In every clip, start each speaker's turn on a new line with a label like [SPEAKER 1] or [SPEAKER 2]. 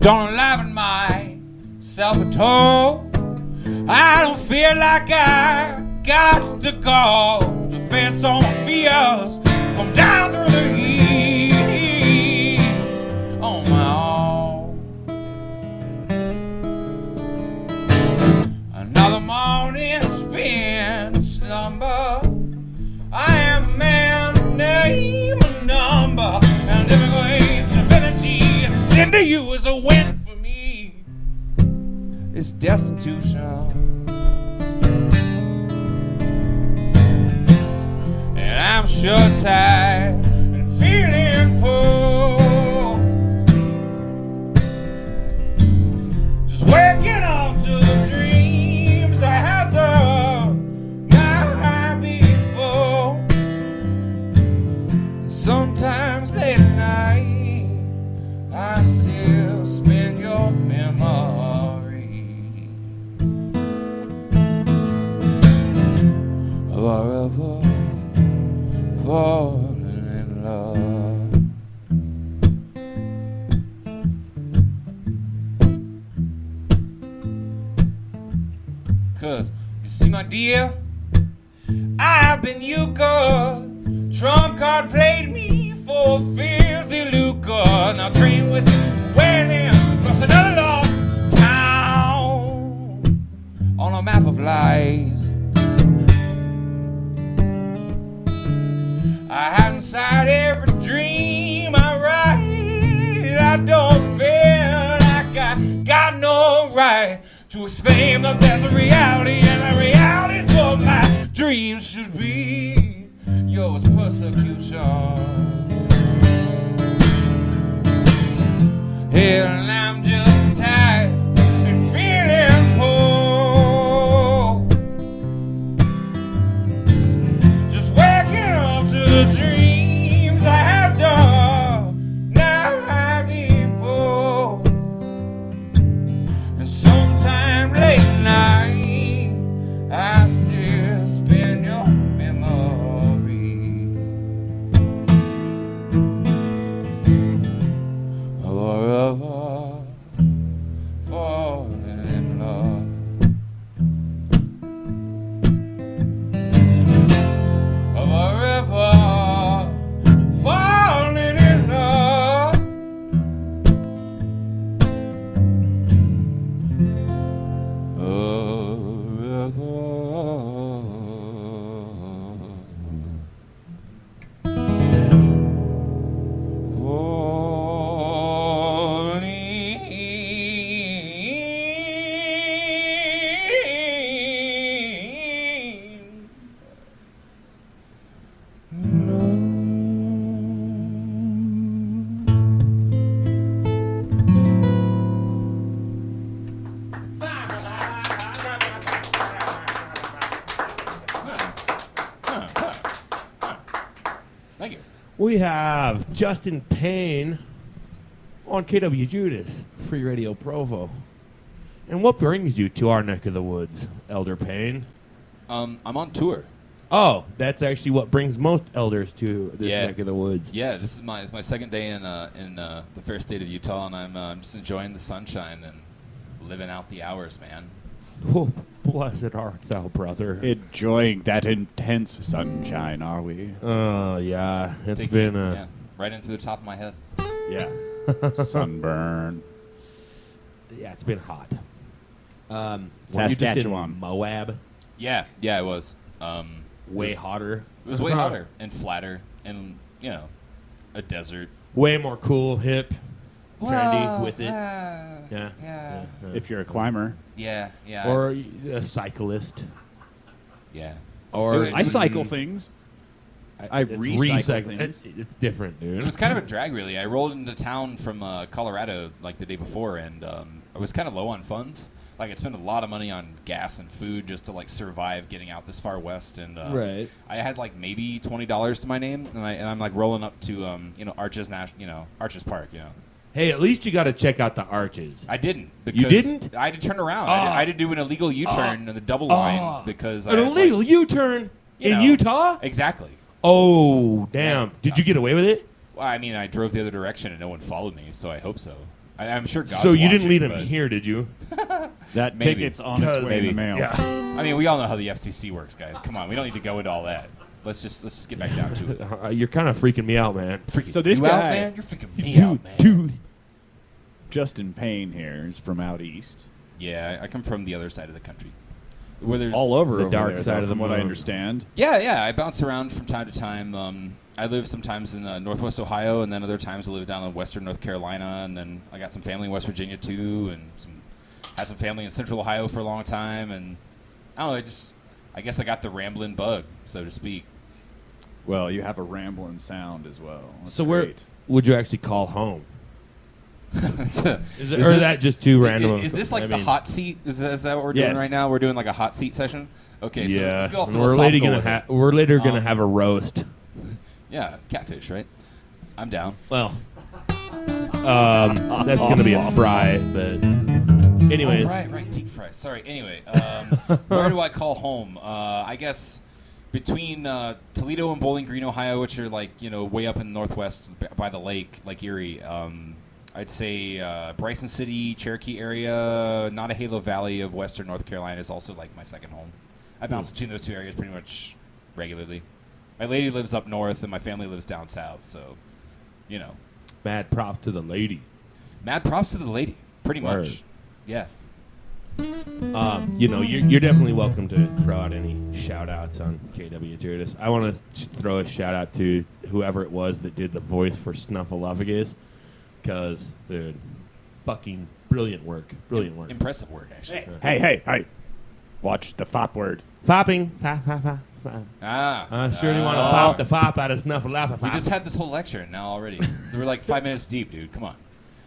[SPEAKER 1] Don't enliven myself at all. I don't feel like I got to go to face all my fears. Come down through the heat on my own. Another morning spent in slumber. I am a man, name a number, and living waste divinity send to you is a win for me. It's destitution, and I'm sure tired and feeling poor. Just waking up to the dreams I had the night before. Sometimes late at night I still spin your memory of our ever falling in love. 'Cause you see, my dear, I've been you good. Trump card played me for filthy lucre. Now train was wailing across another lost town on a map of lies. I hide inside every dream I write. I don't feel like I got no right to exclaim that there's a reality, and the reality's what my dreams should be. Yours persecution. Hell, and I'm just tired and feeling poor. Just waking up to the dreams I have done night before. And sometime late at night I still spin your memory forever falling in love. Forever falling in love. Thank you.
[SPEAKER 2] We have Justin Payne on KWJUDAS, Free Radio Provo. And what brings you to our neck of the woods, Elder Payne?
[SPEAKER 1] I'm on tour.
[SPEAKER 2] Oh, that's actually what brings most elders to this neck of the woods.
[SPEAKER 1] Yeah, this is my second day in the fair state of Utah, and I'm just enjoying the sunshine and living out the hours, man.
[SPEAKER 2] Oh, blessed art thou, brother.
[SPEAKER 3] Enjoying that intense sunshine, are we?
[SPEAKER 2] Oh, yeah. It's been
[SPEAKER 1] right in through the top of my head.
[SPEAKER 2] Yeah.
[SPEAKER 3] Sunburn.
[SPEAKER 2] Yeah, it's been hot.
[SPEAKER 3] Saskatchewan.
[SPEAKER 2] Were you just in Moab?
[SPEAKER 1] Yeah, it was.
[SPEAKER 2] Way hotter.
[SPEAKER 1] It was way hotter and flatter and, a desert.
[SPEAKER 2] Way more cool, hip, trendy with it. Yeah.
[SPEAKER 3] If you're a climber.
[SPEAKER 1] Yeah.
[SPEAKER 2] Or a cyclist.
[SPEAKER 1] Yeah.
[SPEAKER 2] Or
[SPEAKER 3] I cycle things. I recycle things.
[SPEAKER 2] It's different, dude.
[SPEAKER 1] It was kind of a drag, really. I rolled into town from Colorado like the day before, and I was kind of low on funds. Like, I'd spent a lot of money on gas and food just to, like, survive getting out this far west. And
[SPEAKER 2] right.
[SPEAKER 1] I had, like, maybe $20 to my name, and I'm like, rolling up to, Arches Park,
[SPEAKER 2] Hey, at least you got to check out the arches.
[SPEAKER 1] I didn't. Because
[SPEAKER 2] You didn't?
[SPEAKER 1] I had to turn around. I had to do an illegal U-turn in the double line because
[SPEAKER 2] An illegal U-turn in Utah?
[SPEAKER 1] Exactly.
[SPEAKER 2] Oh, damn. Did you get away with it?
[SPEAKER 1] Well, I mean, I drove the other direction and no one followed me, so I hope so. I'm sure God's
[SPEAKER 2] So you didn't
[SPEAKER 1] watching,
[SPEAKER 2] lead him
[SPEAKER 1] but-
[SPEAKER 2] here, did you?
[SPEAKER 3] That
[SPEAKER 1] Maybe.
[SPEAKER 3] ticket's on its way in the mail.
[SPEAKER 2] Yeah.
[SPEAKER 1] I mean, we all know how the FCC works, guys. Come on, we don't need to go into all that. Let's just get back down to it.
[SPEAKER 2] You're kind of freaking me out, man.
[SPEAKER 1] Freaking
[SPEAKER 3] So this
[SPEAKER 1] you out,
[SPEAKER 3] guy-
[SPEAKER 1] man, you're freaking me out, man.
[SPEAKER 2] Dude.
[SPEAKER 3] Justin Payne here is from out east.
[SPEAKER 1] Yeah, I come from the other side of the country, where there's
[SPEAKER 3] All over
[SPEAKER 2] The
[SPEAKER 3] over
[SPEAKER 2] dark
[SPEAKER 3] there,
[SPEAKER 2] side
[SPEAKER 3] though,
[SPEAKER 2] of the
[SPEAKER 3] from what I
[SPEAKER 2] moon.
[SPEAKER 3] understand.
[SPEAKER 1] Yeah, I bounce around from time to time. I live sometimes in Northwest Ohio, and then other times I live down in Western North Carolina, and then I got some family in West Virginia too, and had some family in Central Ohio for a long time, and I don't know. I guess I got the rambling bug, so to speak.
[SPEAKER 3] Well, you have a rambling sound as well. That's
[SPEAKER 2] So where
[SPEAKER 3] great.
[SPEAKER 2] would you actually call home?
[SPEAKER 1] Is
[SPEAKER 2] Is that just too random?
[SPEAKER 1] Is this like
[SPEAKER 2] I
[SPEAKER 1] the
[SPEAKER 2] mean,
[SPEAKER 1] hot seat? Is that what we're doing
[SPEAKER 3] Yes.
[SPEAKER 1] right now? We're doing like a hot seat session. Okay, so
[SPEAKER 2] Yeah,
[SPEAKER 1] let's go
[SPEAKER 2] and we're later
[SPEAKER 1] philosophical
[SPEAKER 2] gonna
[SPEAKER 1] with it.
[SPEAKER 2] we're later gonna
[SPEAKER 1] Um,
[SPEAKER 2] have a roast.
[SPEAKER 1] Yeah, catfish, right? I'm down.
[SPEAKER 2] Well, that's gonna be a fry, but anyways,
[SPEAKER 1] Oh, right, deep fry. Sorry. Anyway, where do I call home? I guess between Toledo and Bowling Green, Ohio, which are like way up in the northwest by the lake, Lake Erie. I'd say Bryson City, Cherokee area, Nottahalo Valley of Western North Carolina is also like my second home. I bounce between those two areas pretty much regularly. My lady lives up north, and my family lives down south. So,
[SPEAKER 2] mad props to the lady.
[SPEAKER 1] mad props to the lady. Pretty
[SPEAKER 2] Word.
[SPEAKER 1] much. Yeah.
[SPEAKER 2] You're definitely welcome to throw out any shout outs on KWJUDAS. I want to throw a shout out to whoever it was that did the voice for Snuffleupagus, because, dude, fucking brilliant work. Brilliant work.
[SPEAKER 1] Impressive work, actually.
[SPEAKER 3] Hey. Watch the fop word.
[SPEAKER 2] Fopping. Fop.
[SPEAKER 1] Ah.
[SPEAKER 2] I surely want to fop the fop out of Snuffleupagus.
[SPEAKER 1] We just had this whole lecture now already. We're like 5 minutes deep, dude. Come on.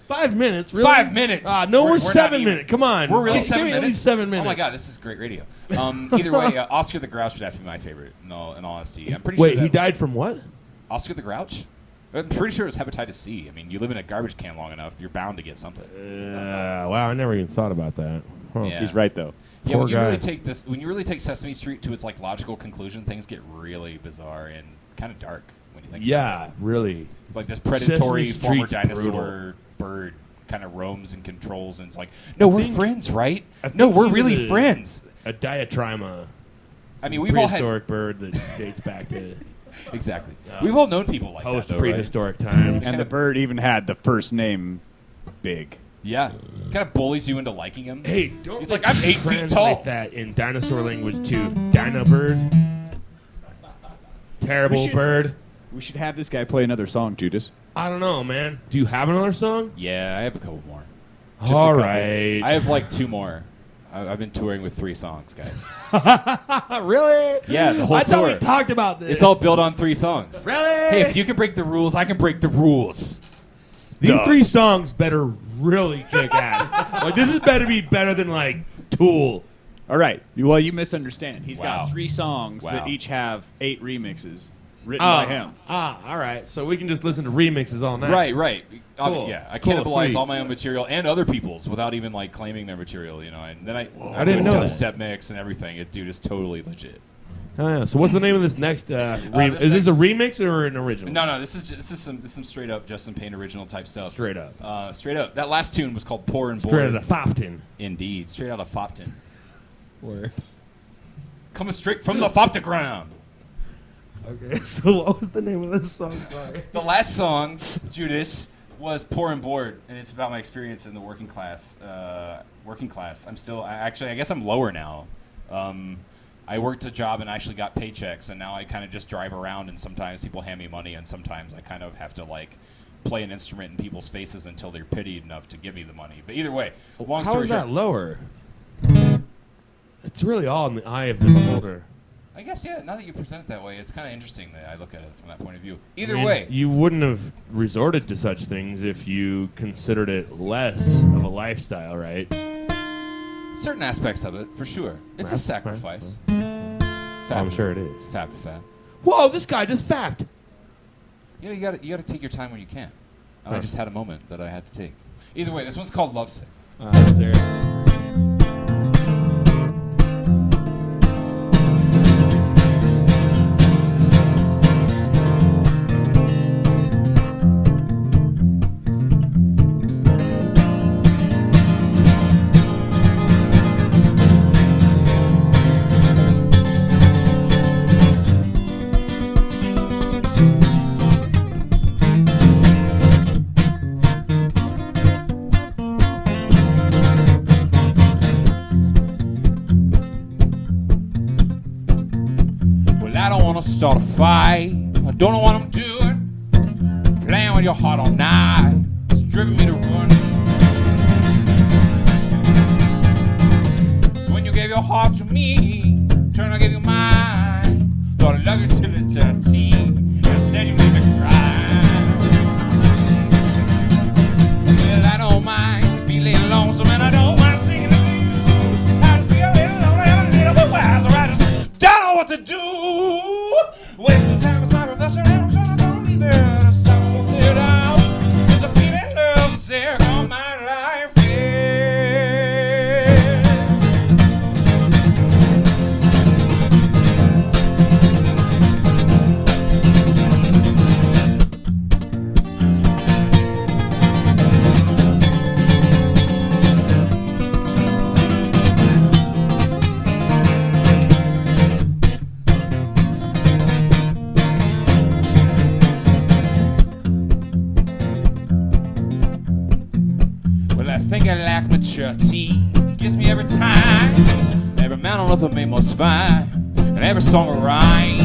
[SPEAKER 2] 5 minutes, really?
[SPEAKER 1] 5 minutes.
[SPEAKER 2] No,
[SPEAKER 1] We're
[SPEAKER 2] we're
[SPEAKER 1] not
[SPEAKER 2] 7
[SPEAKER 1] even-
[SPEAKER 2] minutes. Come on.
[SPEAKER 1] We're really
[SPEAKER 2] Give
[SPEAKER 1] 7
[SPEAKER 2] me
[SPEAKER 1] minutes.
[SPEAKER 2] At least 7 minutes.
[SPEAKER 1] Oh my god, this is great radio. Either way, Oscar the Grouch would have to be my favorite. In all honesty, I'm pretty
[SPEAKER 2] Wait,
[SPEAKER 1] sure.
[SPEAKER 2] he died from what?
[SPEAKER 1] Oscar the Grouch. I'm pretty sure it was hepatitis C. I mean, you live in a garbage can long enough, you're bound to get something.
[SPEAKER 2] Wow, I never even thought about that. Huh.
[SPEAKER 1] Yeah.
[SPEAKER 3] He's right, though.
[SPEAKER 1] Yeah,
[SPEAKER 2] Poor
[SPEAKER 1] when you
[SPEAKER 2] guy.
[SPEAKER 1] really take Sesame Street to its like logical conclusion, things get really bizarre and kind of dark when you think.
[SPEAKER 2] Yeah, really.
[SPEAKER 1] Like this predatory
[SPEAKER 2] Sesame
[SPEAKER 1] former
[SPEAKER 2] Street's
[SPEAKER 1] dinosaur bird kind of roams and controls, and it's like, no, we're
[SPEAKER 2] think-
[SPEAKER 1] friends, right?
[SPEAKER 2] I
[SPEAKER 1] No,
[SPEAKER 2] think
[SPEAKER 1] we're
[SPEAKER 2] he was
[SPEAKER 1] really friends.
[SPEAKER 2] A diatrima.
[SPEAKER 1] I mean, we've all had
[SPEAKER 2] prehistoric bird that dates back to
[SPEAKER 1] exactly. We've all known people like that,
[SPEAKER 2] post
[SPEAKER 1] though, right?
[SPEAKER 2] prehistoric times.
[SPEAKER 3] And the bird even had the first name Big.
[SPEAKER 1] Yeah, kind of bullies you into liking him.
[SPEAKER 2] Hey, don't
[SPEAKER 1] He's like, I'm 8 feet
[SPEAKER 2] translate
[SPEAKER 1] tall.
[SPEAKER 2] that in dinosaur language to dino bird. Terrible
[SPEAKER 3] should-
[SPEAKER 2] bird.
[SPEAKER 3] We should have this guy play another song, Judas.
[SPEAKER 2] I don't know, man. Do you have another song?
[SPEAKER 1] Yeah, I have a couple more.
[SPEAKER 3] Just a
[SPEAKER 2] All
[SPEAKER 3] couple.
[SPEAKER 2] right.
[SPEAKER 1] I have like 2 more. I've been touring with 3 songs, guys.
[SPEAKER 2] Really?
[SPEAKER 1] Yeah, the whole
[SPEAKER 2] I thought
[SPEAKER 1] tour.
[SPEAKER 2] we talked about this.
[SPEAKER 1] It's all built on 3 songs.
[SPEAKER 2] Really?
[SPEAKER 1] Hey, if you can break the rules, I can break the rules.
[SPEAKER 2] These
[SPEAKER 3] Duh.
[SPEAKER 2] 3 songs better really kick ass. Like, this is better be better than, like, Tool.
[SPEAKER 3] All right. Well, you misunderstand. He's
[SPEAKER 1] Wow.
[SPEAKER 3] got 3 songs
[SPEAKER 1] Wow.
[SPEAKER 3] that each have 8 remixes written by him.
[SPEAKER 2] All right. So we can just listen to remixes all night.
[SPEAKER 1] Right.
[SPEAKER 2] Cool.
[SPEAKER 1] Yeah, I
[SPEAKER 2] Cool,
[SPEAKER 1] cannibalize
[SPEAKER 2] sweet.
[SPEAKER 1] all my own material and other people's without even like claiming their material, And then I
[SPEAKER 2] didn't
[SPEAKER 1] do a
[SPEAKER 2] know that.
[SPEAKER 1] dubstep mix and everything. Dude, it's totally legit.
[SPEAKER 2] Oh, yeah. So what's the name of this next?
[SPEAKER 1] this
[SPEAKER 2] Is this a remix or an original?
[SPEAKER 1] No, this is some straight up Justin Payne original type stuff.
[SPEAKER 2] Straight up.
[SPEAKER 1] Straight up. That last tune was called Poor and Bored.
[SPEAKER 2] Straight out of Fopton.
[SPEAKER 1] Indeed, straight out of Fopton.
[SPEAKER 2] Word.
[SPEAKER 1] Coming straight from the Fopta ground.
[SPEAKER 2] Okay. So what was the name of this song? Sorry.
[SPEAKER 1] The last song, Judas, was Poor and Bored, and it's about my experience in the working class. I guess I'm lower now. I worked a job and actually got paychecks, and now I kind of just drive around, and sometimes people hand me money, and sometimes I kind of have to like play an instrument in people's faces until they're pitied enough to give me the money. But either way, long
[SPEAKER 2] How
[SPEAKER 1] story
[SPEAKER 2] is
[SPEAKER 1] short,
[SPEAKER 2] that lower? It's really all in the eye of the beholder.
[SPEAKER 1] I guess yeah. Now that you present it that way, it's kind of interesting that I look at it from that point of view. Either
[SPEAKER 2] I mean,
[SPEAKER 1] way,
[SPEAKER 2] you wouldn't have resorted to such things if you considered it less of a lifestyle, right?
[SPEAKER 1] certain aspects of it for sure. It's a
[SPEAKER 2] Right,
[SPEAKER 1] sacrifice.
[SPEAKER 2] I'm sure it is.
[SPEAKER 1] Fab to fab.
[SPEAKER 2] Whoa, this guy just fapped.
[SPEAKER 1] You gotta take your time when you can. And I
[SPEAKER 2] Huh.
[SPEAKER 1] just had a moment that I had to take. Either way, this one's called Lovesick.
[SPEAKER 2] Let's hear it.
[SPEAKER 1] I don't want to start a fight. I don't know what I'm doing. Playing with your heart all night. It's driven me to run. So when you gave your heart to me, turn I gave you mine. Thought I love you till eternity. Instead you made me cry. Well, I don't mind feeling lonesome, and I don't mind singing to you. I feel a little lonely and a little bit wise, so I just don't know what to do. Wasting time is my profession, and I'm sure I'm gonna be there. The sun will clear it out. There's a feeling love sick on my life. I think I lack maturity. Gives me every time. Every man on earth made most fine, and every song a rhyme.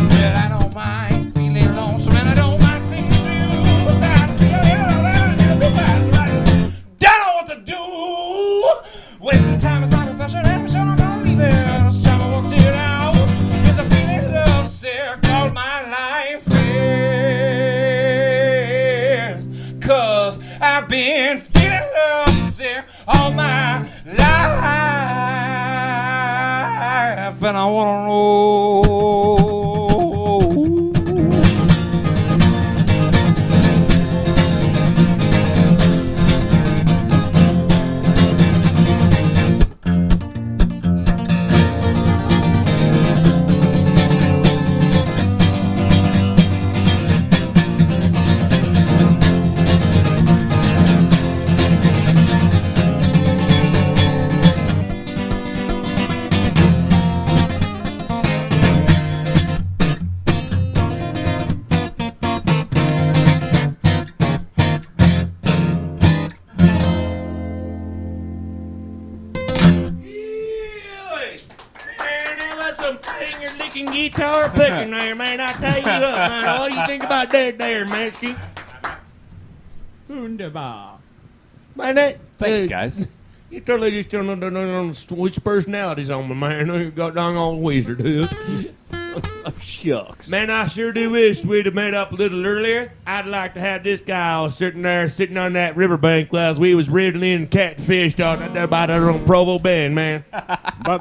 [SPEAKER 1] Well, I don't mind feeling lonesome, and I don't mind singing blues. I feel it, don't know what to do. Wasting time is my profession, and I'm sure I'm gonna leave it. So I worked it out. There's a feeling love sick all my life. Cause I've been feeling love sick all my life, and I wanna know.
[SPEAKER 3] Guitar picking there, man. I tell you what, man. What do you think about that there, Mansky?
[SPEAKER 4] Wunderbar.
[SPEAKER 3] Man, that...
[SPEAKER 1] Thanks, guys.
[SPEAKER 3] You totally just don't switch personalities on me, man. You got dong old wizard, dude.
[SPEAKER 4] Oh, shucks.
[SPEAKER 3] Man, I sure do wish we'd have made up a little earlier. I'd like to have this guy all sitting on that riverbank while we was reeling in catfish talking about that on Provo Bend, man.
[SPEAKER 4] But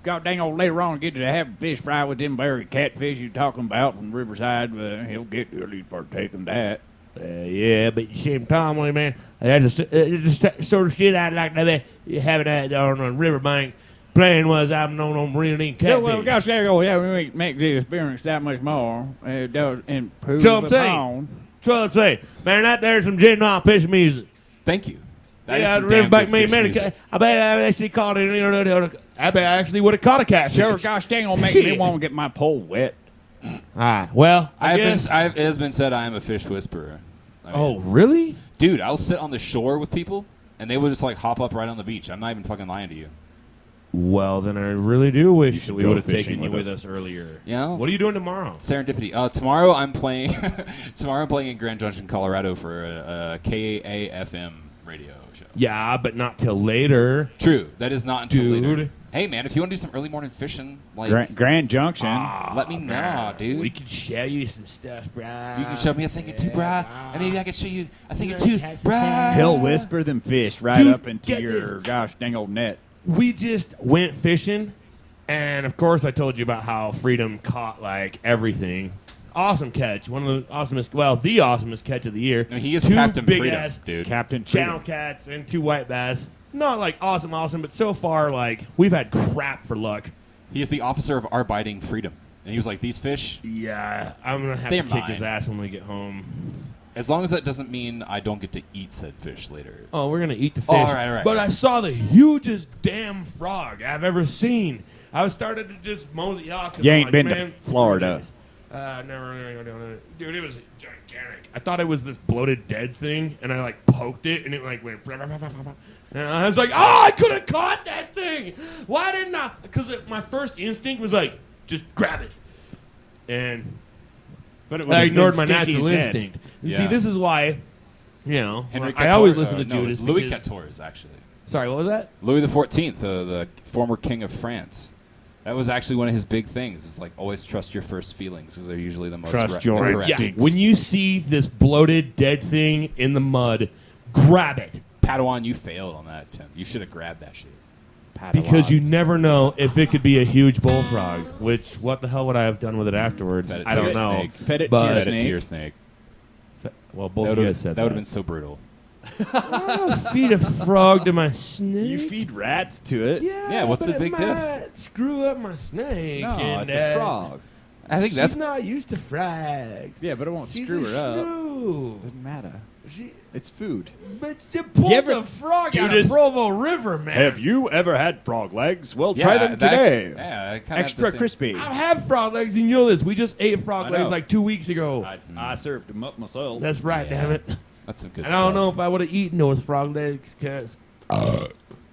[SPEAKER 4] God dang old later on get to have a fish fry with them very catfish you talking about from Riverside. He'll get to at least partake in that.
[SPEAKER 3] Yeah, but you see him, Tom, man. That's the sort of shit I'd like to be having that on a riverbank. Plan was I'm known on reeling catfish.
[SPEAKER 4] Yeah, well, gosh, there you go. Yeah, we make the experience that much more. It does improve
[SPEAKER 3] So I'm
[SPEAKER 4] the
[SPEAKER 3] saying,
[SPEAKER 4] bone.
[SPEAKER 3] so I'm saying, man, that there's some genuine fish music.
[SPEAKER 1] Thank you. That
[SPEAKER 3] Yeah,
[SPEAKER 1] is some damn
[SPEAKER 3] riverbank
[SPEAKER 1] good
[SPEAKER 3] man,
[SPEAKER 1] fish
[SPEAKER 3] man,
[SPEAKER 1] music.
[SPEAKER 3] I bet I actually caught it. I bet I actually would have caught a catfish.
[SPEAKER 4] Sure, gosh dang, will make me
[SPEAKER 3] Shit.
[SPEAKER 4] want to get my pole wet.
[SPEAKER 3] Ah, well, I guess.
[SPEAKER 1] It has been said I am a fish whisperer. I mean,
[SPEAKER 3] Oh, really?
[SPEAKER 1] dude, I'll sit on the shore with people, and they will just like hop up right on the beach. I'm not even fucking lying to you.
[SPEAKER 3] Well, then I really do wish
[SPEAKER 2] should
[SPEAKER 3] we
[SPEAKER 2] go
[SPEAKER 3] would have
[SPEAKER 2] fishing
[SPEAKER 3] taken you
[SPEAKER 2] with
[SPEAKER 3] with
[SPEAKER 2] us.
[SPEAKER 3] us earlier.
[SPEAKER 1] You know?
[SPEAKER 3] What are you doing tomorrow?
[SPEAKER 1] Serendipity. Tomorrow I'm playing. Tomorrow I'm playing in Grand Junction, Colorado for a KAFM radio show.
[SPEAKER 3] Yeah, but not till later.
[SPEAKER 1] True. That is not until
[SPEAKER 3] Dude.
[SPEAKER 1] later. Hey man, if you want to do some early morning fishing, like
[SPEAKER 4] Grand Junction.
[SPEAKER 1] let me know, dude.
[SPEAKER 3] We could show you some stuff, bro.
[SPEAKER 1] You can show me a thing or two, brah. And maybe I can show you a thing or two, brah.
[SPEAKER 4] He'll whisper them fish right
[SPEAKER 3] Dude,
[SPEAKER 4] up into
[SPEAKER 3] get
[SPEAKER 4] your
[SPEAKER 3] this.
[SPEAKER 4] gosh dang old net.
[SPEAKER 3] We just went fishing, and of course I told you about how Freedom caught like everything. Awesome catch, one of the awesomest, the awesomest catch of the year.
[SPEAKER 1] I mean, he is
[SPEAKER 3] Two
[SPEAKER 1] Captain
[SPEAKER 3] big
[SPEAKER 1] Freedom,
[SPEAKER 3] ass
[SPEAKER 1] dude.
[SPEAKER 4] Captain
[SPEAKER 3] channel
[SPEAKER 4] Freedom.
[SPEAKER 3] cats and 2 white bass. Not like awesome, but so far like we've had crap for luck.
[SPEAKER 1] He is the officer of our biting freedom. And he was like, these fish,
[SPEAKER 3] Yeah, I'm gonna have
[SPEAKER 1] They're
[SPEAKER 3] to kick his
[SPEAKER 1] mine.
[SPEAKER 3] ass when we get home.
[SPEAKER 1] as long as that doesn't mean I don't get to eat said fish later.
[SPEAKER 3] Oh, we're gonna eat the fish.
[SPEAKER 1] Oh, all right.
[SPEAKER 3] But I saw the hugest damn frog I've ever seen. I was started to just mosey off. 'Cause
[SPEAKER 4] You
[SPEAKER 3] I'm
[SPEAKER 4] ain't
[SPEAKER 3] like,
[SPEAKER 4] been to
[SPEAKER 3] man,
[SPEAKER 4] Florida.
[SPEAKER 3] Never. Dude, it was gigantic. I thought it was this bloated dead thing, and I like poked it, and it like went. And I was like, oh, I could have caught that thing. like, why didn't I? Because my first instinct was like, just grab it. And
[SPEAKER 4] But it
[SPEAKER 3] I ignored my
[SPEAKER 4] stinky
[SPEAKER 3] natural
[SPEAKER 4] and dead.
[SPEAKER 3] instinct. And
[SPEAKER 5] Yeah.
[SPEAKER 3] see, this is why, you know,
[SPEAKER 5] Henry
[SPEAKER 3] I always
[SPEAKER 5] Cator-
[SPEAKER 3] listen to
[SPEAKER 5] no, it was
[SPEAKER 3] Judas.
[SPEAKER 5] Louis
[SPEAKER 3] because-
[SPEAKER 5] XIV, actually.
[SPEAKER 3] Sorry, what was that?
[SPEAKER 5] Louis XIV, the former king of France. That was actually one of his big things. It's like always trust your first feelings because they're usually the most
[SPEAKER 4] Trust your
[SPEAKER 5] correct.
[SPEAKER 4] instincts.
[SPEAKER 3] When you see this bloated, dead thing in the mud, grab it.
[SPEAKER 5] Padawan, you failed on that, Tim. You should have grabbed that shit.
[SPEAKER 3] Because you never know if it could be a huge bullfrog. Which, what the hell would I have done with it afterwards?
[SPEAKER 5] Fed it
[SPEAKER 3] I
[SPEAKER 5] to
[SPEAKER 3] don't
[SPEAKER 5] your
[SPEAKER 3] know.
[SPEAKER 5] snake.
[SPEAKER 4] Fed it
[SPEAKER 3] But-
[SPEAKER 4] to your
[SPEAKER 5] Fed it
[SPEAKER 4] snake.
[SPEAKER 5] to your snake.
[SPEAKER 3] Well, both of you guys said
[SPEAKER 5] That would have been so brutal.
[SPEAKER 3] feed a frog to my snake.
[SPEAKER 4] You feed rats to it.
[SPEAKER 5] Yeah, what's
[SPEAKER 3] but
[SPEAKER 5] the big
[SPEAKER 3] it
[SPEAKER 5] diff?
[SPEAKER 3] might screw up my snake.
[SPEAKER 4] No,
[SPEAKER 3] and,
[SPEAKER 4] it's a frog.
[SPEAKER 5] I think
[SPEAKER 3] she's
[SPEAKER 5] that's
[SPEAKER 3] not used to frogs.
[SPEAKER 4] Yeah, but it won't
[SPEAKER 3] She's
[SPEAKER 4] screw
[SPEAKER 3] a
[SPEAKER 4] her up.
[SPEAKER 3] shrew.
[SPEAKER 4] Doesn't matter.
[SPEAKER 3] She,
[SPEAKER 4] It's food.
[SPEAKER 3] but you pulled
[SPEAKER 4] You ever-
[SPEAKER 3] the frog out
[SPEAKER 4] Judas,
[SPEAKER 3] of Provo River, man.
[SPEAKER 4] Have you ever had frog legs? Well,
[SPEAKER 5] yeah,
[SPEAKER 4] try them
[SPEAKER 5] that
[SPEAKER 4] today.
[SPEAKER 5] actually- yeah, I kinda
[SPEAKER 4] Extra
[SPEAKER 5] have the same-
[SPEAKER 4] crispy.
[SPEAKER 3] I've had frog legs, and you know this. We just ate frog
[SPEAKER 4] I
[SPEAKER 3] legs
[SPEAKER 4] know.
[SPEAKER 3] like 2 weeks ago.
[SPEAKER 4] I served them up myself.
[SPEAKER 3] That's right,
[SPEAKER 5] Yeah.
[SPEAKER 3] damn it.
[SPEAKER 5] That's some good
[SPEAKER 3] And I don't
[SPEAKER 5] stuff.
[SPEAKER 3] know if I would have eaten those frog legs, because...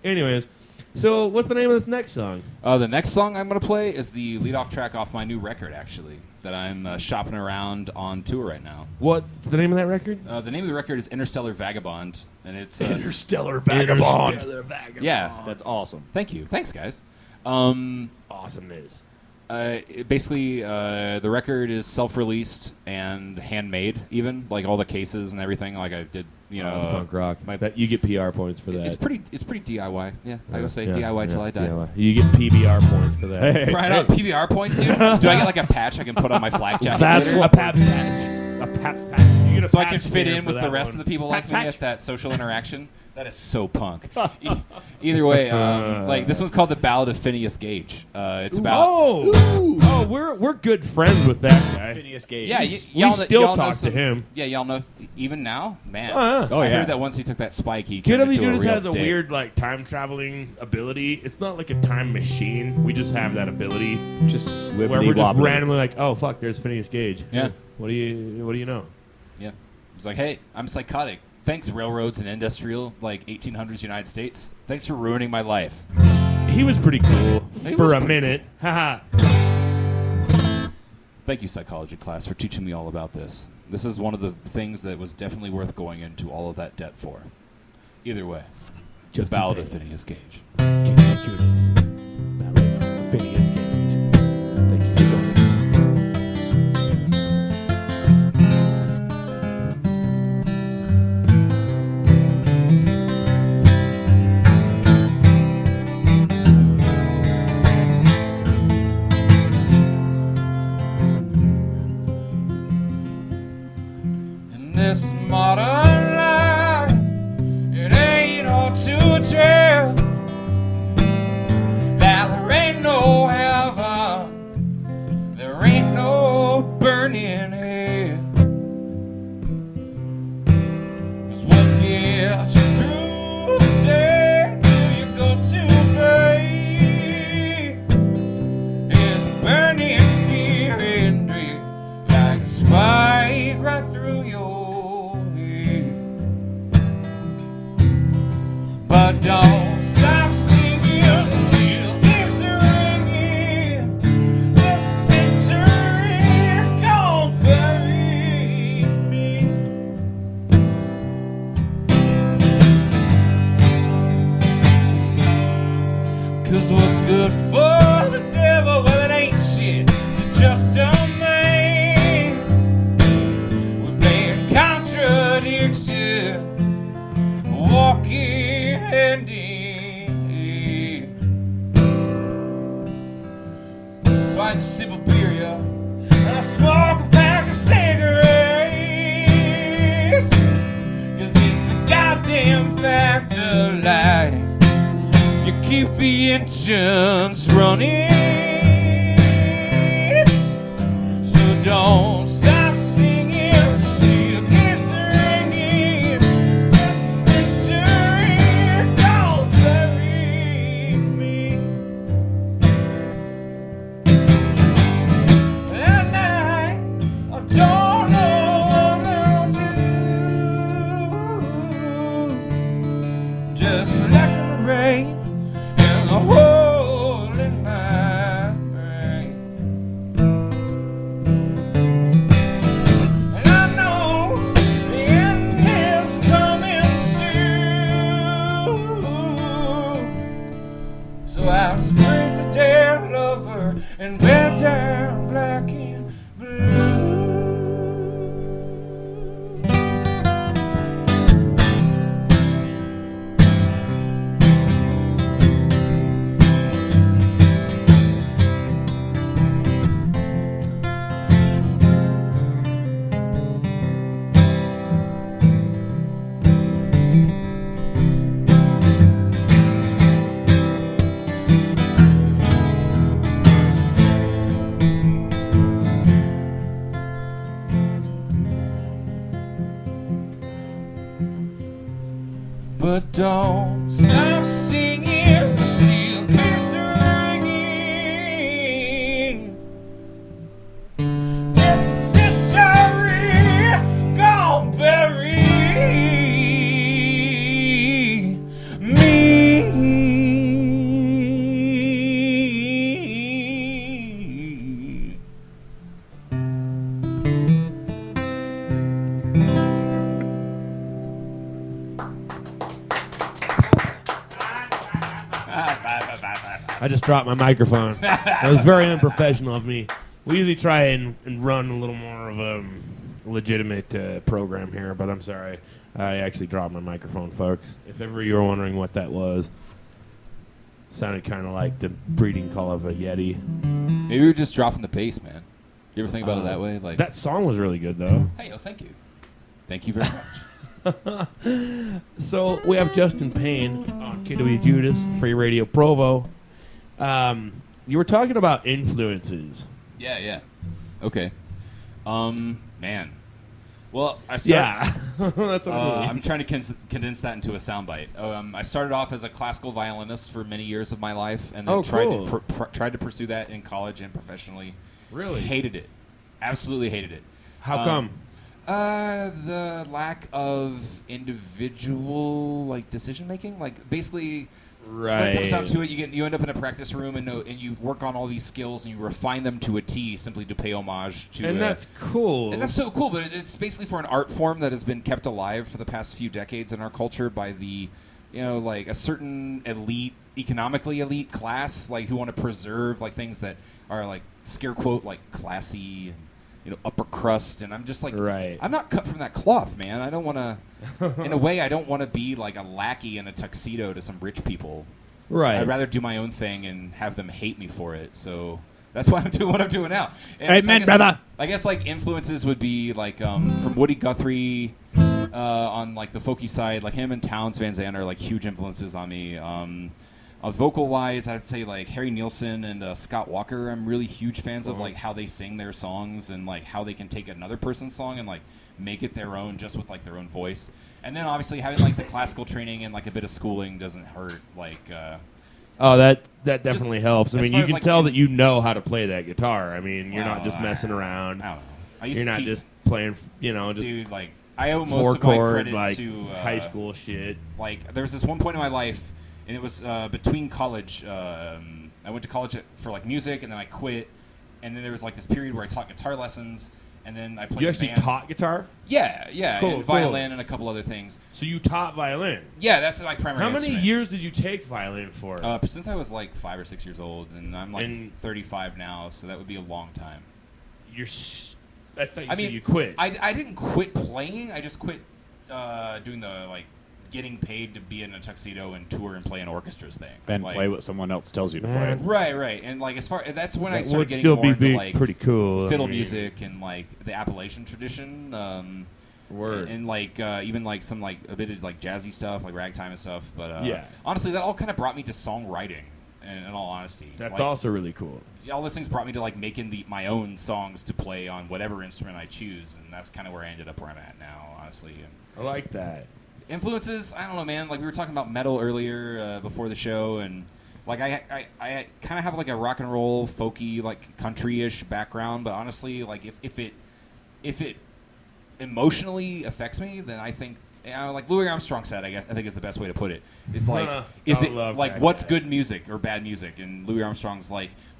[SPEAKER 3] Anyways, so what's the name of this next song?
[SPEAKER 5] The next song I'm going to play is the lead-off track off my new record, actually, that I'm shopping around on tour right now.
[SPEAKER 3] What's the name of that record?
[SPEAKER 5] The name of the record is Interstellar Vagabond, and it's...
[SPEAKER 3] Interstellar Vagabond. Interstellar Vagabond.
[SPEAKER 5] Yeah.
[SPEAKER 4] That's awesome.
[SPEAKER 5] Thank you. Thanks, guys.
[SPEAKER 3] Awesomeness.
[SPEAKER 5] Basically, the record is self-released and handmade, even like all the cases and everything. Like I did, you know.
[SPEAKER 3] That's punk rock.
[SPEAKER 5] my-
[SPEAKER 3] That you get PR points for that.
[SPEAKER 5] It's pretty DIY. Yeah, I go say
[SPEAKER 3] Yeah,
[SPEAKER 5] DIY till
[SPEAKER 3] yeah,
[SPEAKER 5] I die.
[SPEAKER 3] DIY. You get PBR points for that.
[SPEAKER 4] Hey.
[SPEAKER 5] Right on PBR points, dude. Do I get like a patch I can put on my flak jacket?
[SPEAKER 4] That's
[SPEAKER 5] later?
[SPEAKER 3] A Pabst patch.
[SPEAKER 4] A pat patch.
[SPEAKER 3] You get a
[SPEAKER 5] So I can
[SPEAKER 3] Pabst
[SPEAKER 5] fit
[SPEAKER 3] sticker
[SPEAKER 5] in
[SPEAKER 3] for
[SPEAKER 5] with the
[SPEAKER 3] that
[SPEAKER 5] rest
[SPEAKER 3] one.
[SPEAKER 5] of the people like me
[SPEAKER 4] Patch.
[SPEAKER 5] at that social interaction. That is so punk. Either way, like this one's called the Ballad of Phineas Gage. It's about
[SPEAKER 3] Oh, we're good friends with that guy.
[SPEAKER 4] Phineas Gage.
[SPEAKER 5] yeah.
[SPEAKER 3] we
[SPEAKER 5] Y'all
[SPEAKER 3] still
[SPEAKER 5] y'all know
[SPEAKER 3] talk to
[SPEAKER 5] some-
[SPEAKER 3] him.
[SPEAKER 5] Yeah, y'all know even now, man.
[SPEAKER 3] Oh,
[SPEAKER 5] I
[SPEAKER 4] yeah.
[SPEAKER 5] heard that once he took that spike, he turned into a
[SPEAKER 3] KWJUDAS
[SPEAKER 5] real
[SPEAKER 3] has a
[SPEAKER 5] dick.
[SPEAKER 3] weird like time traveling ability. It's not like a time machine. We just have that ability
[SPEAKER 4] Just
[SPEAKER 3] where we're just randomly like, oh fuck, there's Phineas Gage.
[SPEAKER 5] Yeah.
[SPEAKER 3] What do you know?
[SPEAKER 5] Yeah. It's like, hey, I'm psychotic. Thanks, railroads and industrial, like 1800s United States. Thanks for ruining my life.
[SPEAKER 3] He was pretty cool
[SPEAKER 5] He
[SPEAKER 3] for
[SPEAKER 5] was
[SPEAKER 3] a
[SPEAKER 5] pretty
[SPEAKER 3] minute. Haha.
[SPEAKER 5] Thank you, psychology class, for teaching me all about this. This is one of the things that was definitely worth going into all of that debt for. Either way, the
[SPEAKER 3] Just
[SPEAKER 5] Ballad
[SPEAKER 3] in
[SPEAKER 5] of Phineas Gage.
[SPEAKER 3] KWJUDAS. Ballad of Phineas Gage. Thank you for joining us.
[SPEAKER 1] In this modern life, it ain't hard to tell that there ain't no heaven, there ain't no burning hell. 'Cause what gets you through the day till you go to bed is a burning fear and dread, like a spike right through your head. But don't stop singing, still keeps ringing. This century gon' bury me. 'Cause what's good for the devil, well, it ain't shit to just a man. We're being contradiction, walking hand in hand. So I just sip a beer, yo, and I smoke a pack of cigarettes. 'Cause it's a goddamn fact of life. You keep the engines running, so don't stop singing. Still keeps ringing. This century don't bury me. And I don't know what to do. Just relax in the rain and the world. So I'll scrape the dead lover and bend down black and blue. But don't stop singing, still keeps ringing. This century gonna bury me.
[SPEAKER 3] I just dropped my microphone. That was very unprofessional of me. We usually try and run a little more of a legitimate program here, but I'm sorry. I actually dropped my microphone, folks. If ever you were wondering what that was, sounded kind of like the breeding call of a Yeti.
[SPEAKER 5] Maybe we were just dropping the bass, man. You ever think about it that way? Like
[SPEAKER 3] That song was really good, though.
[SPEAKER 5] Hey, oh, thank you. Thank you very much.
[SPEAKER 3] So we have Justin Payne on KWJUDAS, Free Radio Provo. You were talking about influences.
[SPEAKER 5] Yeah. Okay. Man. Well, I
[SPEAKER 3] That's
[SPEAKER 5] I'm trying to condense that into a soundbite. I started off as a classical violinist for many years of my life, and then tried to pursue that in college and professionally.
[SPEAKER 3] Really?
[SPEAKER 5] Hated it. Absolutely hated it.
[SPEAKER 3] How come?
[SPEAKER 5] The lack of individual decision making. Basically,
[SPEAKER 3] Right.
[SPEAKER 5] when it comes down to it, you end up in a practice room and you work on all these skills and you refine them to a T simply to pay homage to.
[SPEAKER 3] And that's cool.
[SPEAKER 5] And that's so cool, but it's basically for an art form that has been kept alive for the past few decades in our culture by the, a certain elite, economically elite class, who want to preserve things that are scare quote classy and upper crust, and I'm just
[SPEAKER 3] right.
[SPEAKER 5] I'm not cut from that cloth, man. I don't want to. In a way, I don't want to be like a lackey in a tuxedo to some rich people.
[SPEAKER 3] Right.
[SPEAKER 5] I'd rather do my own thing and have them hate me for it. So that's why I'm doing what I'm doing now.
[SPEAKER 4] Amen, brother.
[SPEAKER 5] I guess influences would be from Woody Guthrie on the folky side. Him and Townes Van Zandt are huge influences on me. Vocal wise, I'd say Harry Nilsson and Scott Walker. I'm really huge fans of how they sing their songs and how they can take another person's song and make it their own just with their own voice. And then obviously having the classical training and a bit of schooling doesn't hurt.
[SPEAKER 3] Oh, that definitely helps. I
[SPEAKER 5] as
[SPEAKER 3] mean,
[SPEAKER 5] far
[SPEAKER 3] you
[SPEAKER 5] as,
[SPEAKER 3] can tell that you know how to play that guitar. I mean, you're not just messing around.
[SPEAKER 5] I don't know. I used
[SPEAKER 3] You're
[SPEAKER 5] to
[SPEAKER 3] not just playing, just
[SPEAKER 5] dude, I owe most
[SPEAKER 3] four
[SPEAKER 5] of my
[SPEAKER 3] chord
[SPEAKER 5] credit to
[SPEAKER 3] high school shit.
[SPEAKER 5] There was this one point in my life, and it was between college. I went to college for music, and then I quit. And then there was this period where I taught guitar lessons, and then I played.
[SPEAKER 3] You actually
[SPEAKER 5] bands.
[SPEAKER 3] taught guitar?
[SPEAKER 5] Yeah,
[SPEAKER 3] Cool,
[SPEAKER 5] and violin and a couple other things.
[SPEAKER 3] So you taught violin?
[SPEAKER 5] Yeah, that's my primary.
[SPEAKER 3] How many
[SPEAKER 5] instrument.
[SPEAKER 3] years did you take violin for?
[SPEAKER 5] Since I was 5 or 6 years old, and I'm 35 now, so that would be a long time.
[SPEAKER 3] I thought you said you quit.
[SPEAKER 5] I didn't quit playing. I just quit doing the getting paid to be in a tuxedo and tour and play an orchestras thing.
[SPEAKER 4] And play what someone else tells you to play.
[SPEAKER 5] Right. And as far that's when I
[SPEAKER 3] That
[SPEAKER 5] started
[SPEAKER 3] would
[SPEAKER 5] getting
[SPEAKER 3] still
[SPEAKER 5] more
[SPEAKER 3] be
[SPEAKER 5] into
[SPEAKER 3] pretty cool.
[SPEAKER 5] fiddle music and the Appalachian tradition.
[SPEAKER 3] Word.
[SPEAKER 5] And even some a bit of jazzy stuff, ragtime and stuff. But
[SPEAKER 3] yeah,
[SPEAKER 5] honestly, that all kind of brought me to songwriting. In all honesty,
[SPEAKER 3] that's also really cool.
[SPEAKER 5] All those things brought me to making my own songs to play on whatever instrument I choose, and that's kind of where I ended up where I'm at now, honestly. And
[SPEAKER 3] I like that.
[SPEAKER 5] influences, I don't know, man. We were talking about metal earlier before the show, and I kind of have a rock and roll, folky, country-ish background, but honestly, if it emotionally affects me, then I think. Louis Armstrong said, I think is the best way to put it. It's is it what's good music or bad music? And Louis Armstrong's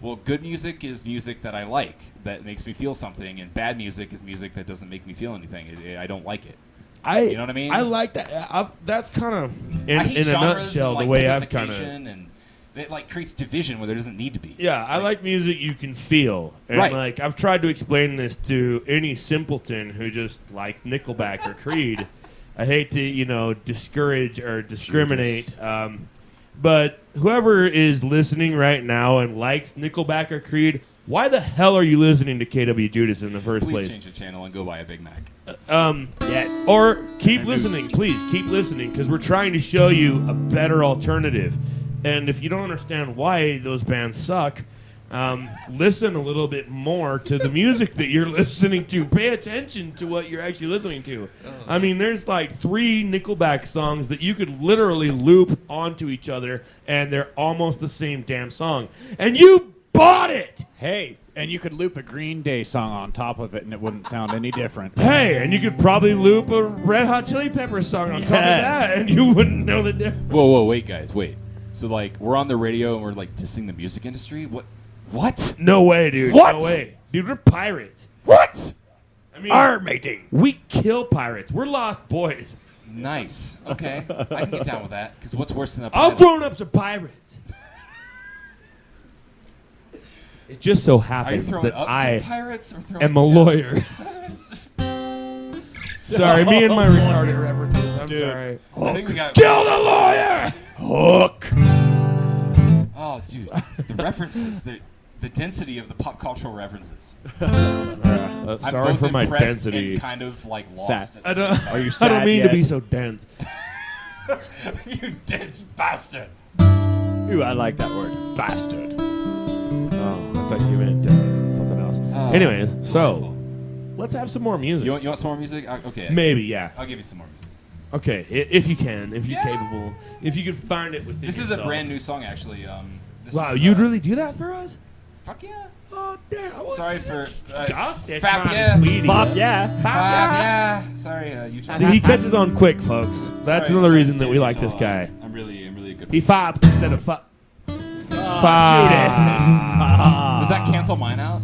[SPEAKER 5] well, good music is music that I like, that makes me feel something, and bad music is music that doesn't make me feel anything. I don't like it. You know what I mean?
[SPEAKER 3] I like that. That's kind of, in a
[SPEAKER 5] genres
[SPEAKER 3] nutshell,
[SPEAKER 5] and,
[SPEAKER 3] the way I've kind of...
[SPEAKER 5] and It like creates division where there doesn't need to be.
[SPEAKER 3] Yeah, I like music you can feel. And
[SPEAKER 5] Right.
[SPEAKER 3] like I've tried to explain this to any simpleton who just likes Nickelback or Creed. I hate to, discourage or discriminate. But whoever is listening right now and likes Nickelback or Creed, why the hell are you listening to KWJUDAS in the first
[SPEAKER 5] Please
[SPEAKER 3] place?
[SPEAKER 5] change the channel and go buy a Big Mac.
[SPEAKER 3] Yes. Or keep listening, please. Keep listening, because we're trying to show you a better alternative. And if you don't understand why those bands suck, listen a little bit more to the music that you're listening to. Pay attention to what you're actually listening to. I mean, there's like 3 Nickelback songs that you could literally loop onto each other, and they're almost the same damn song. And you bought it!
[SPEAKER 4] Hey, and you could loop a Green Day song on top of it, and it wouldn't sound any different.
[SPEAKER 3] Hey, and you could probably loop a Red Hot Chili Peppers song on top of that, and you wouldn't know the difference.
[SPEAKER 5] Whoa, wait, guys, wait. So, like, we're on the radio and we're, like, dissing the music industry? What?
[SPEAKER 3] No way, dude.
[SPEAKER 5] What?
[SPEAKER 3] No way. Dude, we're pirates.
[SPEAKER 5] What?
[SPEAKER 3] I mean,
[SPEAKER 4] Armating.
[SPEAKER 3] we kill pirates. We're lost boys.
[SPEAKER 5] Nice. Okay. I can get down with that, because what's worse than a
[SPEAKER 3] All
[SPEAKER 5] pirate?
[SPEAKER 3] grown-ups are pirates. It just so
[SPEAKER 5] Are you
[SPEAKER 3] happens
[SPEAKER 5] throwing
[SPEAKER 3] that
[SPEAKER 5] up
[SPEAKER 3] I
[SPEAKER 5] some pirates or throwing
[SPEAKER 3] am a
[SPEAKER 5] down
[SPEAKER 3] lawyer.
[SPEAKER 5] some pirates?
[SPEAKER 3] Sorry, me and my retarded references. I'm
[SPEAKER 4] Dude.
[SPEAKER 3] sorry.
[SPEAKER 5] I think we got...
[SPEAKER 3] Kill the lawyer! Hook!
[SPEAKER 5] Oh, dude. The references, the density of the pop cultural references. I'm
[SPEAKER 3] Sorry
[SPEAKER 5] both
[SPEAKER 3] for my
[SPEAKER 5] impressed
[SPEAKER 3] density.
[SPEAKER 5] and kind of, like,
[SPEAKER 4] Sad.
[SPEAKER 5] lost.
[SPEAKER 3] I
[SPEAKER 5] At the
[SPEAKER 3] don't,
[SPEAKER 5] same
[SPEAKER 4] Are you
[SPEAKER 3] I
[SPEAKER 4] sad
[SPEAKER 3] don't mean
[SPEAKER 4] yet?
[SPEAKER 3] to be so dense.
[SPEAKER 5] time. You dense bastard.
[SPEAKER 4] Ooh, I like that word. Bastard.
[SPEAKER 3] Oh, I thought you meant something else.
[SPEAKER 5] Oh,
[SPEAKER 3] Anyways, so
[SPEAKER 5] wonderful.
[SPEAKER 3] let's have some more music.
[SPEAKER 5] You want some more music? Okay.
[SPEAKER 3] Maybe, yeah.
[SPEAKER 5] I'll give you some more music.
[SPEAKER 3] Okay, if you can, if you're
[SPEAKER 5] Yeah.
[SPEAKER 3] capable, if you could find it within
[SPEAKER 5] This is a
[SPEAKER 3] yourself.
[SPEAKER 5] brand new song, actually.
[SPEAKER 3] Wow,
[SPEAKER 5] is,
[SPEAKER 3] you'd really do that for us?
[SPEAKER 5] Fuck yeah.
[SPEAKER 3] Oh, damn.
[SPEAKER 5] Sorry for...
[SPEAKER 3] God, that's
[SPEAKER 5] Fab
[SPEAKER 3] not
[SPEAKER 5] yeah.
[SPEAKER 3] sweetie.
[SPEAKER 4] Bob, yeah.
[SPEAKER 5] Fab yeah. Sorry, you just...
[SPEAKER 3] See, he catches on quick, folks. That's
[SPEAKER 5] Sorry,
[SPEAKER 3] another
[SPEAKER 5] sorry
[SPEAKER 3] reason
[SPEAKER 5] to
[SPEAKER 3] that
[SPEAKER 5] say
[SPEAKER 3] we
[SPEAKER 5] it
[SPEAKER 3] like
[SPEAKER 5] until,
[SPEAKER 3] this guy.
[SPEAKER 5] I'm really a good...
[SPEAKER 3] He fops instead of fuck.
[SPEAKER 5] Does that cancel mine out?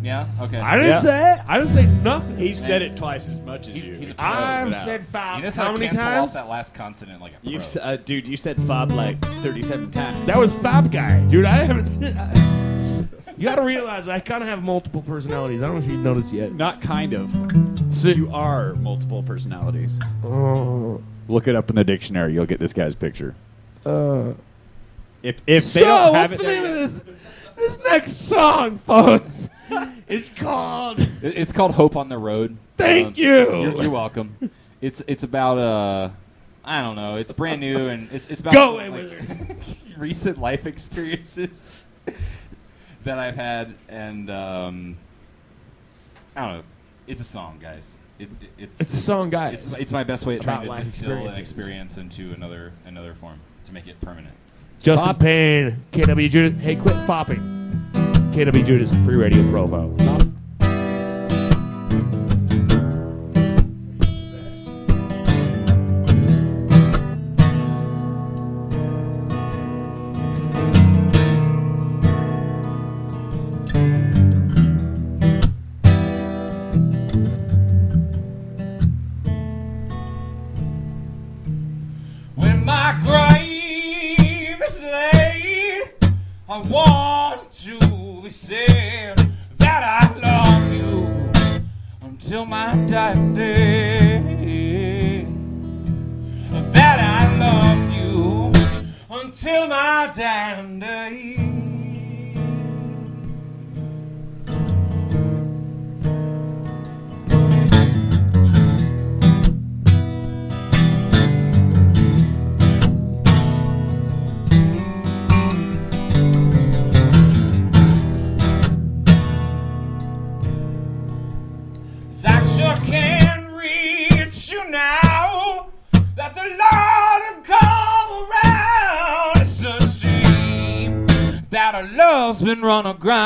[SPEAKER 5] Yeah? Okay.
[SPEAKER 3] I didn't
[SPEAKER 4] Yeah.
[SPEAKER 3] say it. I didn't say nothing.
[SPEAKER 4] He said it twice as much as you.
[SPEAKER 5] He's a pro.
[SPEAKER 3] I've
[SPEAKER 4] it
[SPEAKER 3] said
[SPEAKER 4] out.
[SPEAKER 3] fop.
[SPEAKER 5] You know
[SPEAKER 3] How
[SPEAKER 5] how to
[SPEAKER 3] many
[SPEAKER 5] cancel
[SPEAKER 3] times?
[SPEAKER 5] off that last consonant like a pro.
[SPEAKER 4] Dude, you said fob like 37 times.
[SPEAKER 3] That was Fab Guy. Dude, I haven't... You gotta realize I kind of have multiple personalities. I don't know if you've noticed yet.
[SPEAKER 4] Not kind of.
[SPEAKER 3] So,
[SPEAKER 4] You are multiple personalities.
[SPEAKER 3] oh,
[SPEAKER 4] Look it up in the dictionary. You'll get this guy's picture. If
[SPEAKER 3] so,
[SPEAKER 4] they don't have
[SPEAKER 3] what's
[SPEAKER 4] it
[SPEAKER 3] the
[SPEAKER 4] there
[SPEAKER 3] name
[SPEAKER 4] yet-
[SPEAKER 3] of this next song, folks? It's called...
[SPEAKER 5] It's called Hope on the Road.
[SPEAKER 3] Thank you.
[SPEAKER 5] You're welcome. It's about I don't know. It's brand new and it's about
[SPEAKER 3] Go
[SPEAKER 5] some,
[SPEAKER 3] away,
[SPEAKER 5] like,
[SPEAKER 3] wizard.
[SPEAKER 5] recent life experiences that I've had, and I don't know. It's a song, guys. It's
[SPEAKER 3] It's a song, guys.
[SPEAKER 5] It's my best way at trying
[SPEAKER 3] About
[SPEAKER 5] to
[SPEAKER 3] life
[SPEAKER 5] distill an
[SPEAKER 3] experiences.
[SPEAKER 5] experience into another form to make it permanent.
[SPEAKER 3] Justin
[SPEAKER 4] Fop.
[SPEAKER 3] Payne, KWJUDAS. Hey, quit fopping. KWJUDAS, Free Radio Provo.
[SPEAKER 1] When my grave is laid, I want to be said that I love you until my dying day. That I love you until my dying day. I sure can reach you now that the Lord will come around. It's a shame that our love's been run aground.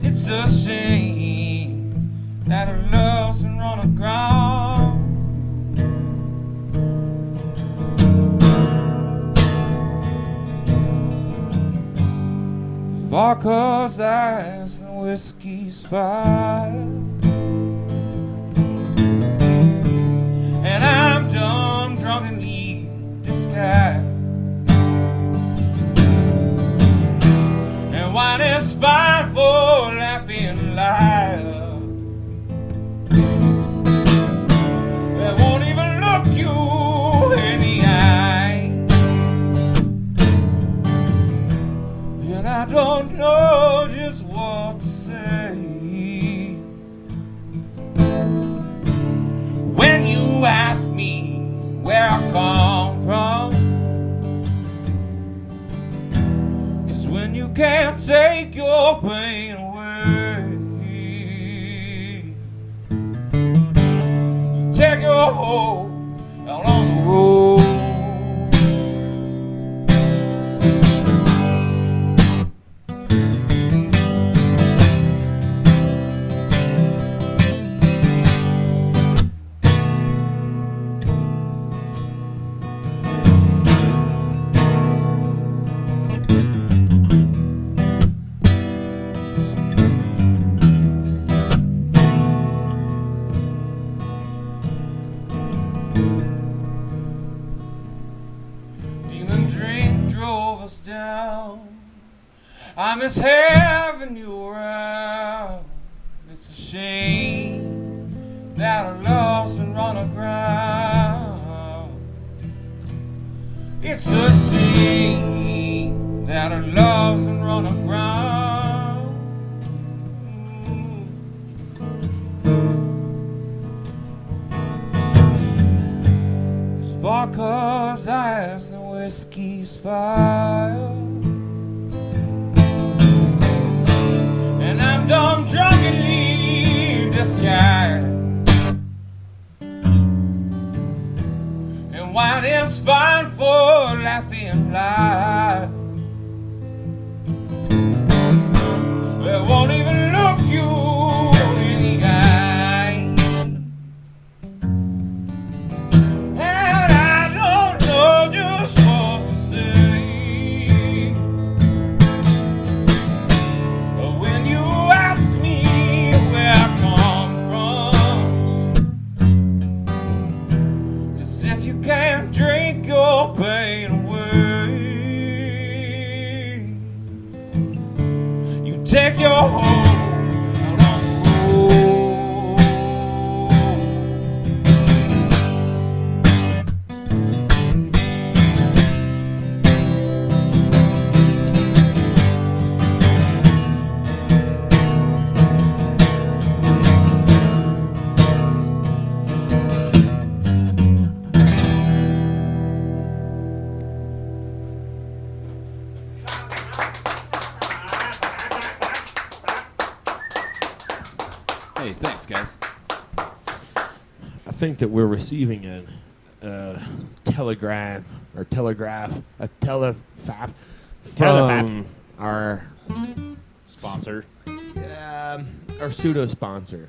[SPEAKER 1] It's a shame that our love's been run aground. Vodka's ice and whiskey's fire, and I'm done drunkenly disguised. don't know just what to say when you ask me where I come from. 'Cause when you can't take your pain away, you take your hold out on the road. Down. I miss having you around. It's a shame that our love's been run aground. It's a shame that our love's been run aground. It's vodka's ice and whiskey's fire, and I'm dumb drunkenly disguised, and wine is fine for laughing life. It won't even look you in the eye, and I don't know just what to say when you ask me where I come from. 'Cause if you can't drink your pain away, you take your hold out on the road.
[SPEAKER 5] Hey, thanks, guys.
[SPEAKER 3] I think that we're receiving a telegraph from our
[SPEAKER 4] Sponsor.
[SPEAKER 3] our pseudo sponsor.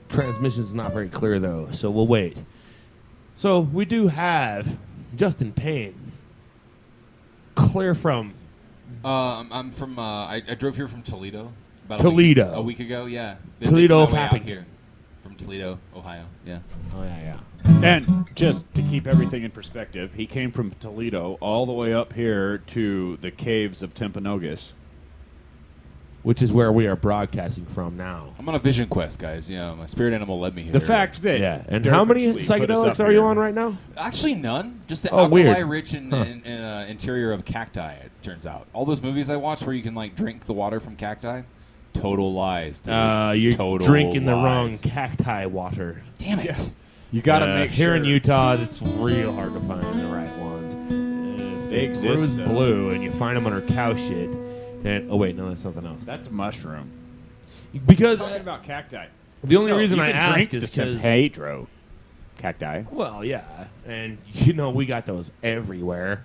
[SPEAKER 3] Transmission's not very clear though, so we'll wait. So we do have Justin Payne, clear from
[SPEAKER 5] I'm from. I drove here from Toledo. About
[SPEAKER 3] Toledo.
[SPEAKER 5] A week ago, yeah. Been
[SPEAKER 3] Toledo,
[SPEAKER 5] making my way out
[SPEAKER 3] Fappington.
[SPEAKER 5] here from Toledo, Ohio. Yeah.
[SPEAKER 3] Oh yeah.
[SPEAKER 4] And just to keep everything in perspective, he came from Toledo all the way up here to the caves of Timpanogos.
[SPEAKER 3] Which is where we are broadcasting from now.
[SPEAKER 5] I'm on a vision quest, guys. You know, my spirit animal led me here.
[SPEAKER 4] The fact that
[SPEAKER 3] Yeah, and
[SPEAKER 4] Dirk
[SPEAKER 3] how many
[SPEAKER 4] actually put us
[SPEAKER 3] psychedelics
[SPEAKER 4] up
[SPEAKER 3] are you
[SPEAKER 4] here.
[SPEAKER 3] on right now?
[SPEAKER 5] Actually, none. Just the
[SPEAKER 3] Oh, weird.
[SPEAKER 5] alkali-rich interior of cacti. It turns out all those movies I watched where you can like drink the water from cacti, total lies. Dude.
[SPEAKER 3] You're
[SPEAKER 5] Total
[SPEAKER 3] drinking the
[SPEAKER 5] lies.
[SPEAKER 3] wrong cacti water.
[SPEAKER 5] Damn it!
[SPEAKER 4] You got to make
[SPEAKER 3] here
[SPEAKER 4] sure
[SPEAKER 3] in Utah, it's real hard to find the right ones. If
[SPEAKER 4] They exist,
[SPEAKER 3] Rose
[SPEAKER 4] though.
[SPEAKER 3] blue, and you find them under cow shit. And oh wait, no, that's something else.
[SPEAKER 4] That's a mushroom.
[SPEAKER 3] Because
[SPEAKER 4] Talking about cacti.
[SPEAKER 3] the only
[SPEAKER 4] So,
[SPEAKER 3] reason
[SPEAKER 4] you
[SPEAKER 3] I
[SPEAKER 4] can
[SPEAKER 3] ask
[SPEAKER 4] drink
[SPEAKER 3] is
[SPEAKER 4] the San
[SPEAKER 3] because
[SPEAKER 4] Pedro cacti.
[SPEAKER 3] well, yeah, and you know we got those everywhere.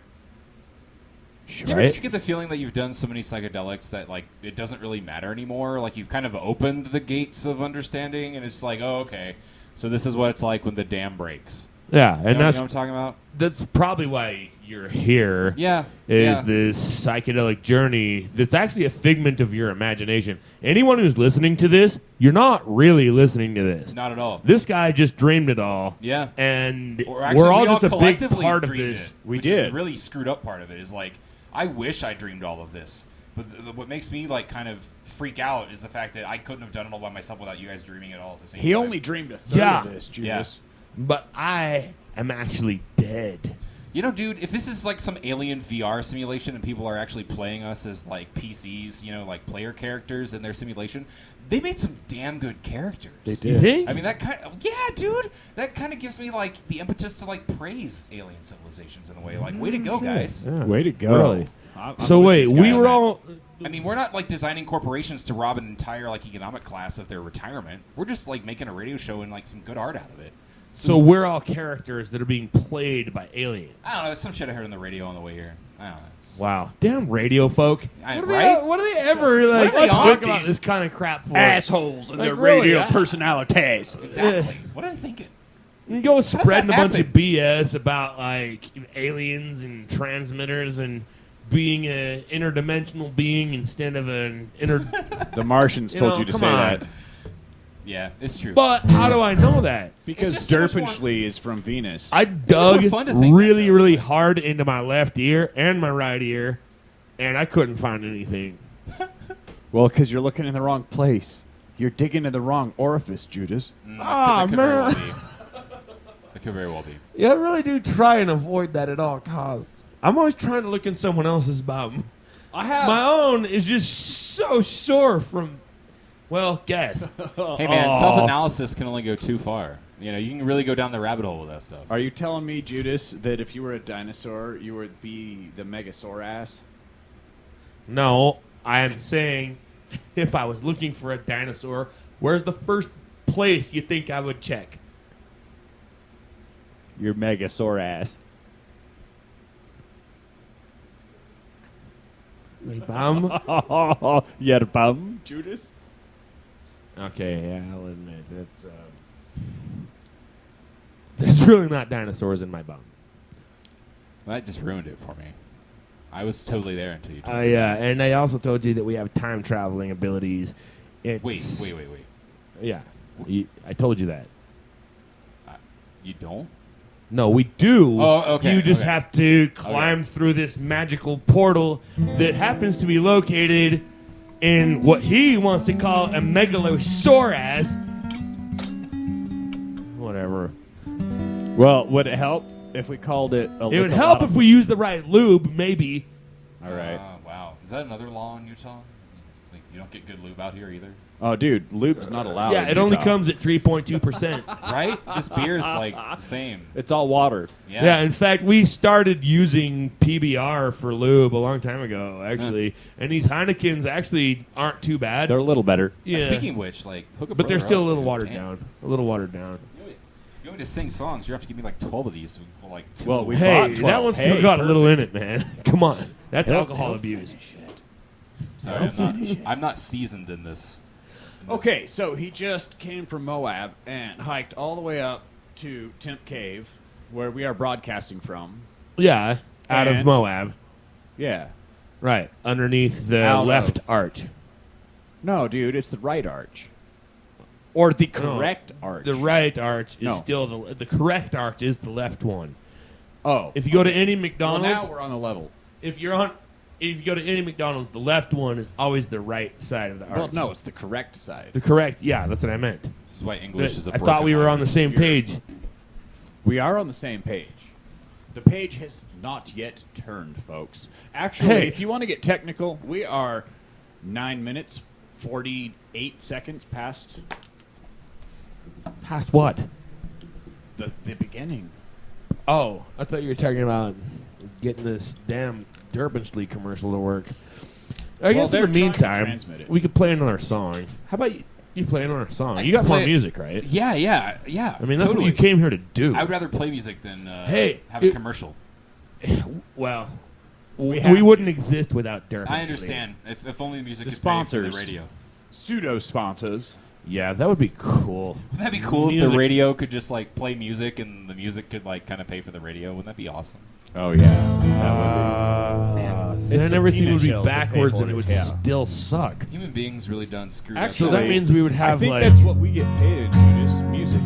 [SPEAKER 5] Do you ever just get the feeling that you've done so many psychedelics that like it doesn't really matter anymore? Like you've kind of opened the gates of understanding, and it's like, oh, okay, so this is what it's like when the dam breaks.
[SPEAKER 3] Yeah, and
[SPEAKER 5] You know
[SPEAKER 3] that's
[SPEAKER 5] what I'm talking about?
[SPEAKER 3] that's probably why you're here.
[SPEAKER 5] Yeah.
[SPEAKER 3] Is
[SPEAKER 5] yeah.
[SPEAKER 3] this psychedelic journey that's actually a figment of your imagination. Anyone who's listening to this, you're not really listening to this.
[SPEAKER 5] Not at all.
[SPEAKER 3] This guy just dreamed it all.
[SPEAKER 5] Yeah.
[SPEAKER 3] And
[SPEAKER 5] Or actually,
[SPEAKER 3] we're all
[SPEAKER 5] we
[SPEAKER 3] just a big
[SPEAKER 5] collectively
[SPEAKER 3] part of
[SPEAKER 5] dreamed
[SPEAKER 3] this.
[SPEAKER 5] It,
[SPEAKER 4] We
[SPEAKER 5] which
[SPEAKER 4] did.
[SPEAKER 5] Is the really screwed up part of it is like, I wish I dreamed all of this. But what makes me like kind of freak out is the fact that I couldn't have done it all by myself without you guys dreaming it all at the same time.
[SPEAKER 4] He only dreamed a third
[SPEAKER 3] Yeah.
[SPEAKER 4] of this, Judas.
[SPEAKER 3] But I am actually dead.
[SPEAKER 5] You know, dude, if this is like some alien VR simulation and people are actually playing us as like PCs, you know, like player characters in their simulation, they made some damn good characters.
[SPEAKER 3] They did. You think?
[SPEAKER 5] I mean, yeah, dude, that kind of gives me like the impetus to like praise alien civilizations in a way. Like, way to go, guys.
[SPEAKER 3] Yeah.
[SPEAKER 4] Way to go.
[SPEAKER 3] Really?
[SPEAKER 4] I'm
[SPEAKER 3] So
[SPEAKER 4] with
[SPEAKER 3] wait,
[SPEAKER 4] this guy
[SPEAKER 3] we
[SPEAKER 4] on
[SPEAKER 3] were
[SPEAKER 4] that.
[SPEAKER 3] all.
[SPEAKER 5] I mean, we're not like designing corporations to rob an entire like economic class of their retirement. We're just like making a radio show and like some good art out of it.
[SPEAKER 3] So we're all characters that are being played by aliens.
[SPEAKER 5] I don't know. It's some shit I heard on the radio on the way here. I don't know.
[SPEAKER 3] Wow, damn radio folk!
[SPEAKER 5] I-
[SPEAKER 3] What
[SPEAKER 5] right?
[SPEAKER 3] do they ever like?
[SPEAKER 5] What are they
[SPEAKER 3] Let's
[SPEAKER 5] on?
[SPEAKER 3] talk about this kind of crap for
[SPEAKER 4] Assholes and
[SPEAKER 3] Like,
[SPEAKER 4] their
[SPEAKER 3] really,
[SPEAKER 4] radio
[SPEAKER 3] yeah.
[SPEAKER 4] personalities.
[SPEAKER 5] Exactly. What are they thinking?
[SPEAKER 3] You go spreading a
[SPEAKER 5] that
[SPEAKER 3] bunch of BS about like aliens and transmitters and being an interdimensional being instead of an inter.
[SPEAKER 4] The Martians
[SPEAKER 3] You
[SPEAKER 4] told
[SPEAKER 3] know,
[SPEAKER 4] you to
[SPEAKER 3] come
[SPEAKER 4] say
[SPEAKER 3] on.
[SPEAKER 4] that.
[SPEAKER 5] Yeah, it's true.
[SPEAKER 3] But how do I know that?
[SPEAKER 4] Because
[SPEAKER 5] just so much more-
[SPEAKER 4] Derpently is from Venus.
[SPEAKER 3] I dug
[SPEAKER 5] more fun to think
[SPEAKER 3] really,
[SPEAKER 5] that, though.
[SPEAKER 3] really hard into my left ear and my right ear, and I couldn't find anything.
[SPEAKER 4] Well, because you're looking in the wrong place. You're digging in the wrong orifice, Judas.
[SPEAKER 3] Ah,
[SPEAKER 5] that could very well
[SPEAKER 3] man.
[SPEAKER 5] be. That could very well be.
[SPEAKER 3] Yeah, I really do try and avoid that at all costs. I'm always trying to look in someone else's bum.
[SPEAKER 4] I have.
[SPEAKER 3] My own is just so sore from, well, guess.
[SPEAKER 5] Hey, man, self-analysis can only go too far. You know, you can really go down the rabbit hole with that stuff.
[SPEAKER 4] Are you telling me, Judas, that if you were a dinosaur, you would be the Megasaurus?
[SPEAKER 3] No, I am saying if I was looking for a dinosaur, where's the first place you think I would check?
[SPEAKER 4] Your Megasaurus.
[SPEAKER 3] My bum?
[SPEAKER 4] You had bum, Judas?
[SPEAKER 3] Okay, yeah, I'll admit that's. There's really not dinosaurs in my bum.
[SPEAKER 5] That just ruined it for me. I was totally there until you told me.
[SPEAKER 3] And I also told you that we have time traveling abilities.
[SPEAKER 5] Wait.
[SPEAKER 3] Yeah, I told you that.
[SPEAKER 5] You don't?
[SPEAKER 3] No, we do.
[SPEAKER 5] Oh, okay,
[SPEAKER 3] You just
[SPEAKER 5] okay.
[SPEAKER 3] have to climb through this magical portal that happens to be located in what he wants to call a megalosaurus. Whatever.
[SPEAKER 4] Well, would it help if we called it a
[SPEAKER 3] It would help if we used the right lube, maybe.
[SPEAKER 4] All right.
[SPEAKER 5] Wow. Is that another law in Utah? Like, you don't get good lube out here either?
[SPEAKER 4] Oh, dude, lube's not allowed.
[SPEAKER 3] Yeah,
[SPEAKER 4] in
[SPEAKER 3] it only
[SPEAKER 4] Utah.
[SPEAKER 3] comes at 3.2%.
[SPEAKER 5] Right? This beer is like the same.
[SPEAKER 4] It's all water.
[SPEAKER 3] Yeah, in fact, we started using PBR for lube a long time ago, actually. And these Heinekens actually aren't too bad.
[SPEAKER 4] They're a little better.
[SPEAKER 3] Yeah.
[SPEAKER 5] Speaking of which, like, hook a
[SPEAKER 3] But they're
[SPEAKER 5] brother
[SPEAKER 3] still a
[SPEAKER 5] up,
[SPEAKER 3] little
[SPEAKER 5] dude.
[SPEAKER 3] watered
[SPEAKER 5] Damn.
[SPEAKER 3] down. A little watered down.
[SPEAKER 5] You want me to sing songs? You have to give me like 12 of these. Well, like two.
[SPEAKER 4] Well, we
[SPEAKER 3] Hey,
[SPEAKER 4] bought 12.
[SPEAKER 3] that one's still
[SPEAKER 4] Hey,
[SPEAKER 3] got a little in it, man. Come on. That's
[SPEAKER 4] Yep.
[SPEAKER 3] alcohol abuse.
[SPEAKER 5] Sorry, I'm not seasoned in this.
[SPEAKER 4] Okay, so he just came from Moab and hiked all the way up to Temp Cave, where we are broadcasting from.
[SPEAKER 3] Yeah, out of
[SPEAKER 4] And-
[SPEAKER 3] Moab.
[SPEAKER 4] Yeah.
[SPEAKER 3] Right, underneath the
[SPEAKER 4] Out of-
[SPEAKER 3] left arch.
[SPEAKER 4] No, dude, it's the right arch. Or the
[SPEAKER 3] No,
[SPEAKER 4] correct arch.
[SPEAKER 3] The right arch is
[SPEAKER 4] No.
[SPEAKER 3] still the correct arch is the left one.
[SPEAKER 4] Oh.
[SPEAKER 3] If you go to any
[SPEAKER 4] Well,
[SPEAKER 3] McDonald's,
[SPEAKER 4] now we're on the level.
[SPEAKER 3] if you go to any McDonald's, the left one is always the right side of the arch.
[SPEAKER 4] Well, no, it's the correct side.
[SPEAKER 3] The correct, yeah, that's what I meant.
[SPEAKER 5] This is why English is a
[SPEAKER 3] I thought we were on the same
[SPEAKER 5] page.
[SPEAKER 3] page.
[SPEAKER 4] We are on the same page. The page has not yet turned, folks. Actually,
[SPEAKER 3] Hey.
[SPEAKER 4] if you want to get technical, we are 9 minutes, 48 seconds past
[SPEAKER 3] Past what?
[SPEAKER 4] the beginning.
[SPEAKER 3] Oh, I thought you were talking about getting this damn Derpently commercial to work. I guess in
[SPEAKER 4] they're
[SPEAKER 3] the
[SPEAKER 4] trying to
[SPEAKER 3] meantime,
[SPEAKER 4] transmit it.
[SPEAKER 3] we could play another song. How about you play another song?
[SPEAKER 5] I
[SPEAKER 3] You
[SPEAKER 5] can
[SPEAKER 3] got more
[SPEAKER 5] play-
[SPEAKER 3] music, right?
[SPEAKER 5] Yeah.
[SPEAKER 3] I mean, that's
[SPEAKER 5] totally.
[SPEAKER 3] what you came here to do.
[SPEAKER 5] I would rather play music than
[SPEAKER 3] Hey,
[SPEAKER 5] have a commercial.
[SPEAKER 3] Well,
[SPEAKER 4] We
[SPEAKER 3] we
[SPEAKER 4] have
[SPEAKER 3] wouldn't exist without Derpently.
[SPEAKER 5] I understand. If only the music
[SPEAKER 4] The
[SPEAKER 5] could pay for
[SPEAKER 4] sponsors.
[SPEAKER 5] the radio.
[SPEAKER 4] Pseudo sponsors.
[SPEAKER 3] Yeah, that would be cool.
[SPEAKER 5] Wouldn't that be cool if
[SPEAKER 3] Music.
[SPEAKER 5] the radio could just like play music and the music could like kind of pay for the radio? Wouldn't that be awesome?
[SPEAKER 4] Oh, yeah.
[SPEAKER 3] Then
[SPEAKER 4] the
[SPEAKER 3] everything
[SPEAKER 4] peanut
[SPEAKER 3] would be
[SPEAKER 4] shells that pay
[SPEAKER 3] backwards
[SPEAKER 4] for
[SPEAKER 3] and it
[SPEAKER 4] it,
[SPEAKER 3] would
[SPEAKER 4] yeah.
[SPEAKER 3] still suck.
[SPEAKER 5] Human beings really done screwed
[SPEAKER 4] Actually,
[SPEAKER 5] up.
[SPEAKER 3] So that means we would
[SPEAKER 4] I
[SPEAKER 3] have
[SPEAKER 4] think
[SPEAKER 3] like
[SPEAKER 4] that's what we get paid, Judas. Music.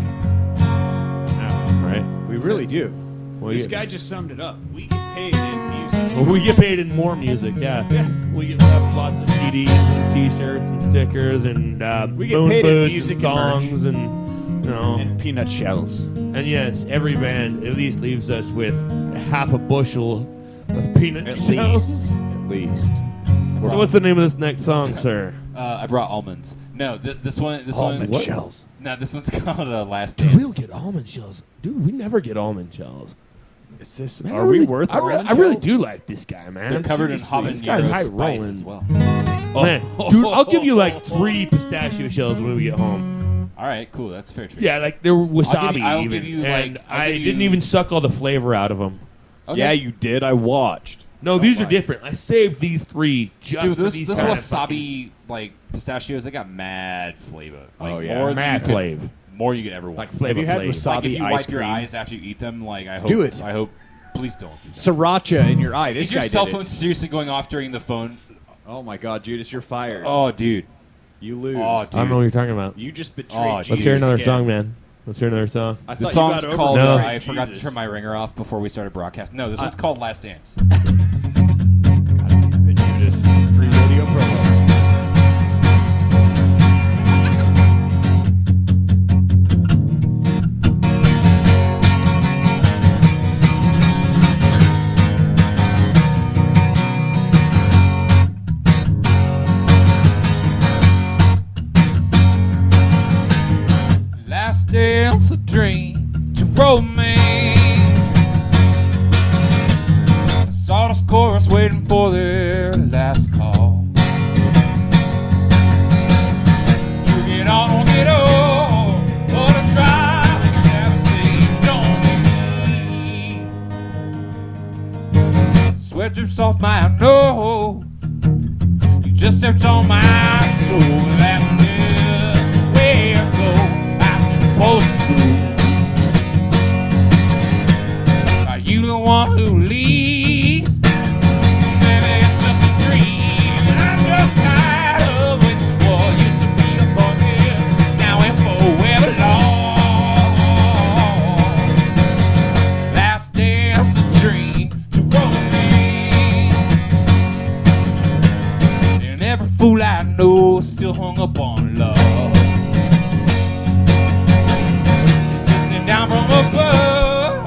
[SPEAKER 3] right.
[SPEAKER 4] We really do.
[SPEAKER 3] Well,
[SPEAKER 4] This
[SPEAKER 3] yeah.
[SPEAKER 4] guy just summed it up. We get paid in music.
[SPEAKER 3] Well, we get paid in more music, yeah. We get lots of CDs and T-shirts and stickers and
[SPEAKER 4] We get
[SPEAKER 3] moon
[SPEAKER 4] paid in
[SPEAKER 3] boots
[SPEAKER 4] music
[SPEAKER 3] and
[SPEAKER 4] and merch.
[SPEAKER 3] songs and
[SPEAKER 2] No.
[SPEAKER 4] And peanut shells.
[SPEAKER 2] And yes, every band at least leaves us with half a bushel of peanut
[SPEAKER 4] At
[SPEAKER 2] shells.
[SPEAKER 4] least.
[SPEAKER 2] So what's the name of this next song, sir?
[SPEAKER 5] I brought almonds. No, this one.
[SPEAKER 4] Almond
[SPEAKER 2] What?
[SPEAKER 4] shells.
[SPEAKER 5] No, this one's called Last
[SPEAKER 2] Dude,
[SPEAKER 5] Dance.
[SPEAKER 2] we don't get almond shells. Dude, we never get almond shells.
[SPEAKER 4] Is this?
[SPEAKER 2] Man,
[SPEAKER 4] Are
[SPEAKER 2] I
[SPEAKER 4] we
[SPEAKER 2] really-
[SPEAKER 4] worth?
[SPEAKER 2] I really do like this guy, man.
[SPEAKER 5] They're covered in
[SPEAKER 2] Seriously, this guy's
[SPEAKER 5] habanero
[SPEAKER 2] high
[SPEAKER 5] spice
[SPEAKER 2] rolling.
[SPEAKER 5] as well.
[SPEAKER 2] Man, dude, I'll give you like 3 pistachio shells when we get home.
[SPEAKER 5] All right, cool. That's fair trade.
[SPEAKER 2] Yeah, like they were wasabi.
[SPEAKER 5] I'll
[SPEAKER 2] even,
[SPEAKER 5] give you,
[SPEAKER 2] and
[SPEAKER 5] like, I'll
[SPEAKER 2] I
[SPEAKER 5] give
[SPEAKER 2] didn't
[SPEAKER 5] you-
[SPEAKER 2] even suck all the flavor out of them.
[SPEAKER 5] Okay.
[SPEAKER 4] Yeah, you did. I watched.
[SPEAKER 2] No, these are
[SPEAKER 5] lie.
[SPEAKER 2] different. I saved these 3 just
[SPEAKER 5] Dude,
[SPEAKER 2] for
[SPEAKER 5] those
[SPEAKER 2] these
[SPEAKER 5] those
[SPEAKER 2] kind of
[SPEAKER 5] wasabi like pistachios, they got mad flavor. Like,
[SPEAKER 4] Oh, yeah.
[SPEAKER 5] more than
[SPEAKER 2] mad
[SPEAKER 5] you could-
[SPEAKER 2] flav.
[SPEAKER 5] More you could ever want.
[SPEAKER 2] Like
[SPEAKER 4] Have
[SPEAKER 2] flavor
[SPEAKER 4] you had
[SPEAKER 2] flav.
[SPEAKER 4] wasabi
[SPEAKER 5] Like if you
[SPEAKER 4] ice
[SPEAKER 5] wipe your
[SPEAKER 4] cream?
[SPEAKER 5] eyes after you eat them, like I hope.
[SPEAKER 4] Do it.
[SPEAKER 5] I hope. Please don't. Do that.
[SPEAKER 4] Sriracha in your eye. This
[SPEAKER 5] Is your
[SPEAKER 4] guy
[SPEAKER 5] cell
[SPEAKER 4] did
[SPEAKER 5] phone
[SPEAKER 4] it.
[SPEAKER 5] seriously going off during the phone?
[SPEAKER 4] Oh my God, Judas, you're fired.
[SPEAKER 5] Oh, dude.
[SPEAKER 4] You lose.
[SPEAKER 5] Oh, dude.
[SPEAKER 2] I don't know what you're talking about.
[SPEAKER 4] You just betrayed.
[SPEAKER 5] Oh,
[SPEAKER 4] Jesus
[SPEAKER 2] Let's hear another
[SPEAKER 4] again.
[SPEAKER 2] song, man. Let's hear another song.
[SPEAKER 4] I
[SPEAKER 5] The
[SPEAKER 4] thought you
[SPEAKER 5] song's
[SPEAKER 4] got over
[SPEAKER 5] called.
[SPEAKER 2] No.
[SPEAKER 5] I forgot to
[SPEAKER 4] Jesus.
[SPEAKER 5] turn my ringer off before we started broadcasting. No, this one's called Last Dance.
[SPEAKER 4] Judas, Free Radio Provo.
[SPEAKER 1] Last dance, a dream to romance. I saw this chorus waiting for their last call. To get on or get old, or to drive and never say don't make me. Sweat drips off my nose. You just stepped on my soul. That's just the way it goes. Supposed to. Are you the one who leaves? Maybe it's just a dream. I'm just tired of wishing what used to be a bucket. Now and forever long. Last dance, a dream to romance. And every fool I know is still hung up on love. Down from above.